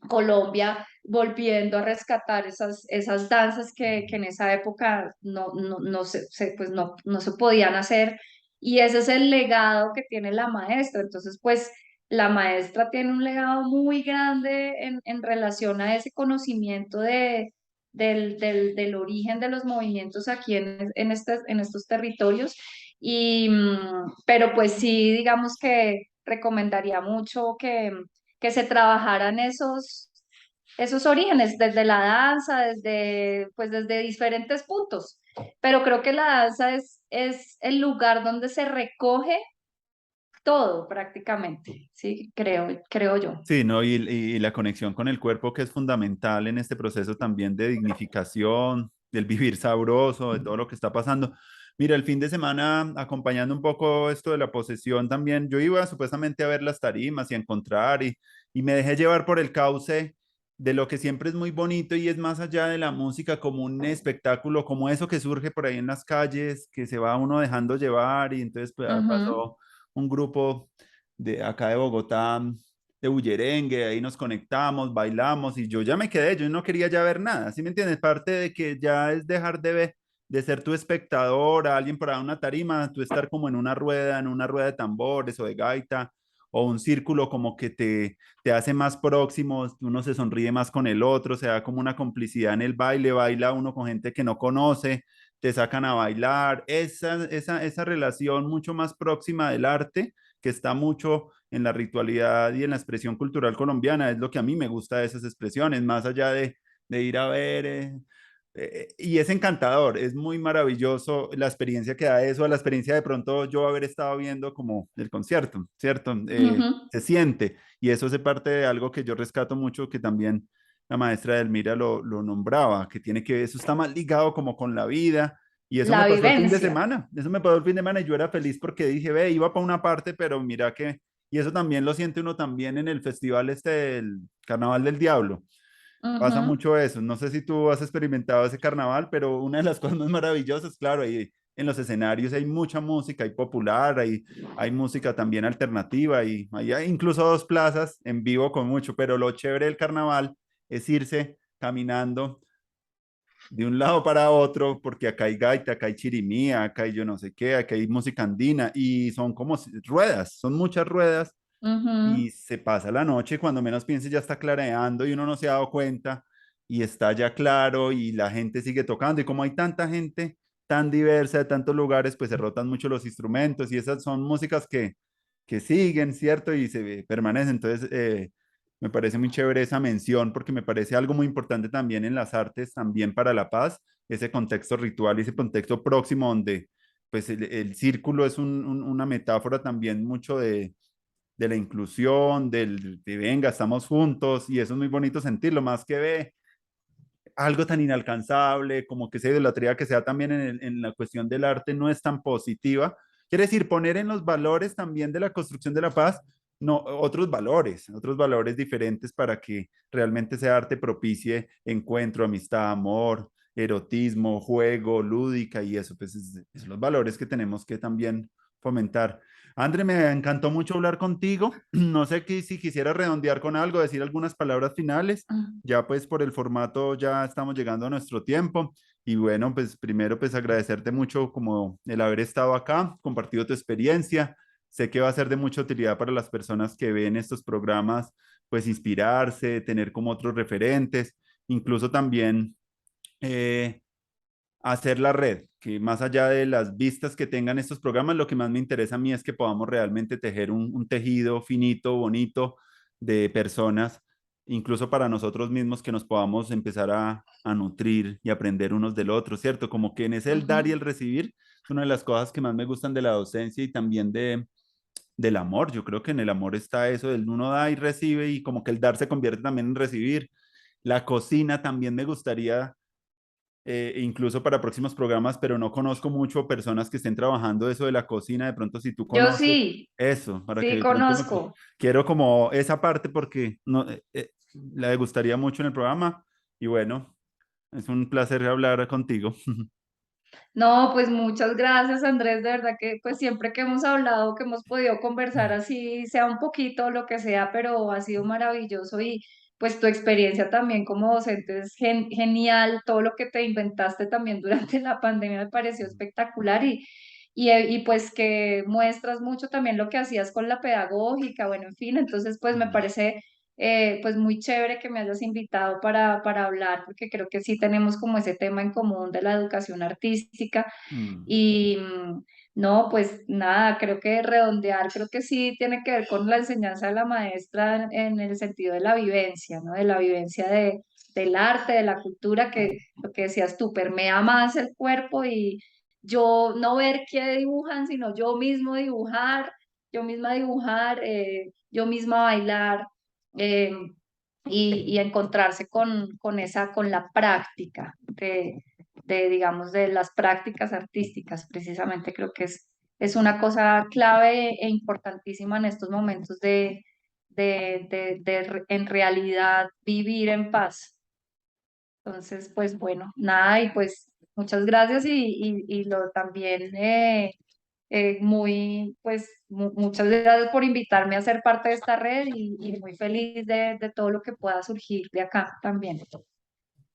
Colombia volviendo a rescatar esas danzas que en esa época pues no se podían hacer. Y ese es el legado que tiene la maestra. Entonces, pues la maestra tiene un legado muy grande en relación a ese conocimiento del origen de los movimientos aquí en estos territorios. Pero pues sí, digamos que recomendaría mucho que se trabajaran esos orígenes, desde la danza, pues desde diferentes puntos. Pero creo que la danza es el lugar donde se recoge todo prácticamente, sí, creo yo. Sí, ¿no? Y la conexión con el cuerpo que es fundamental en este proceso también de dignificación, del vivir sabroso, de todo lo que está pasando. Mira, el fin de semana, acompañando un poco esto de la posesión también, yo iba supuestamente a ver las tarimas y a encontrar y me dejé llevar por el cauce de lo que siempre es muy bonito y es más allá de la música como un espectáculo, como eso que surge por ahí en las calles, que se va uno dejando llevar y entonces pues, Ujú, pasó un grupo de acá de Bogotá de bullerengue, ahí nos conectamos, bailamos y yo ya me quedé, yo no quería ya ver nada, ¿sí me entiendes? Parte de que ya es dejar de ver, de ser tu espectador, a alguien para una tarima, tú estar como en una rueda de tambores o de gaita o un círculo como que te hace más próximos, uno se sonríe más con el otro, se da como una complicidad en el baile, baila uno con gente que no conoce, te sacan a bailar, esa relación mucho más próxima del arte que está mucho en la ritualidad y en la expresión cultural colombiana, es lo que a mí me gusta de esas expresiones, más allá de ir a ver, y es encantador, es muy maravilloso la experiencia que da eso, la experiencia de pronto yo haber estado viendo como el concierto, ¿cierto? ujú. Se siente, y eso hace parte de algo que yo rescato mucho, que también la maestra Delmira lo nombraba, que tiene que, eso está más ligado como con la vida, y eso me La pasó el fin de vivencia. semana, eso me pasó el fin de semana y yo era feliz porque dije, ve, iba para una parte, pero mira que, y eso también lo siente uno también en el festival este del Carnaval del Diablo. Pasa Ujú. mucho eso. No sé si tú has experimentado ese carnaval, pero una de las cosas más maravillosas, claro, ahí en los escenarios hay mucha música, hay popular, hay música también alternativa y hay incluso dos plazas en vivo con mucho, pero lo chévere del carnaval es irse caminando de un lado para otro, porque acá hay gaita, acá hay chirimía, acá hay yo no sé qué, acá hay música andina y son como ruedas, son muchas ruedas Ujú. y se pasa la noche, cuando menos piense ya está clareando y uno no se ha dado cuenta y está ya claro y la gente sigue tocando y como hay tanta gente tan diversa de tantos lugares, pues se rotan mucho los instrumentos y esas son músicas que siguen, ¿cierto? Y se permanecen. Entonces, me parece muy chévere esa mención porque me parece algo muy importante también en las artes, también para la paz, ese contexto ritual y ese contexto próximo donde pues el círculo es una metáfora también mucho de la inclusión, de venga, estamos juntos, y eso es muy bonito sentirlo, más que ve algo tan inalcanzable, como que esa idolatría que sea también en la cuestión del arte no es tan positiva. Quiere decir, poner en los valores también de la construcción de la paz, no, otros valores diferentes para que realmente ese arte propicie encuentro, amistad, amor, erotismo, juego, lúdica y eso, pues es los valores que tenemos que también fomentar. André, me encantó mucho hablar contigo. No sé si quisiera redondear con algo, decir algunas palabras finales. Ya pues por el formato ya estamos llegando a nuestro tiempo. Y bueno, pues primero pues agradecerte mucho como el haber estado acá, compartido tu experiencia. Sé que va a ser de mucha utilidad para las personas que ven estos programas, pues inspirarse, tener como otros referentes, incluso también eh, hacer la red, que más allá de las vistas que tengan estos programas, lo que más me interesa a mí es que podamos realmente tejer un tejido finito, bonito de personas, incluso para nosotros mismos, que nos podamos empezar a nutrir y aprender unos del otro, ¿cierto? Como que en ese el dar y Ujú. el recibir es una de las cosas que más me gustan de la docencia y también del amor. Yo creo que en el amor está eso, del uno da y recibe y como que el dar se convierte también en recibir. La cocina también me gustaría incluso para próximos programas, pero no conozco mucho personas que estén trabajando eso de la cocina. De pronto, si tú Yo conoces sí, eso, para que sí de pronto conozco. quiero como esa parte porque no, la gustaría mucho en el programa. Y bueno, es un placer hablar contigo. No, pues muchas gracias, Andrés. De verdad que pues siempre que hemos hablado, que hemos podido conversar así, sea un poquito, lo que sea, pero ha sido maravilloso y pues tu experiencia también como docente es genial. Todo lo que te inventaste también durante la pandemia me pareció espectacular y pues que muestras mucho también lo que hacías con la pedagógica, bueno, en fin, entonces pues me parece pues muy chévere que me hayas invitado para hablar, porque creo que sí tenemos como ese tema en común de la educación artística Mm, y no, pues nada, creo que redondear, creo que sí tiene que ver con la enseñanza de la maestra en el sentido de la vivencia, ¿no? De la vivencia del arte, de la cultura, que lo que decías tú, permea más el cuerpo yo no ver qué dibujan, sino yo mismo dibujar, yo misma dibujar, yo misma bailar. eh, y encontrarse con la práctica digamos, de las prácticas artísticas, precisamente creo que es una cosa clave e importantísima en estos momentos en realidad vivir en paz. Entonces, pues bueno, nada, y pues muchas gracias y lo también muchas gracias por invitarme a ser parte de esta red y muy feliz de todo lo que pueda surgir de acá también.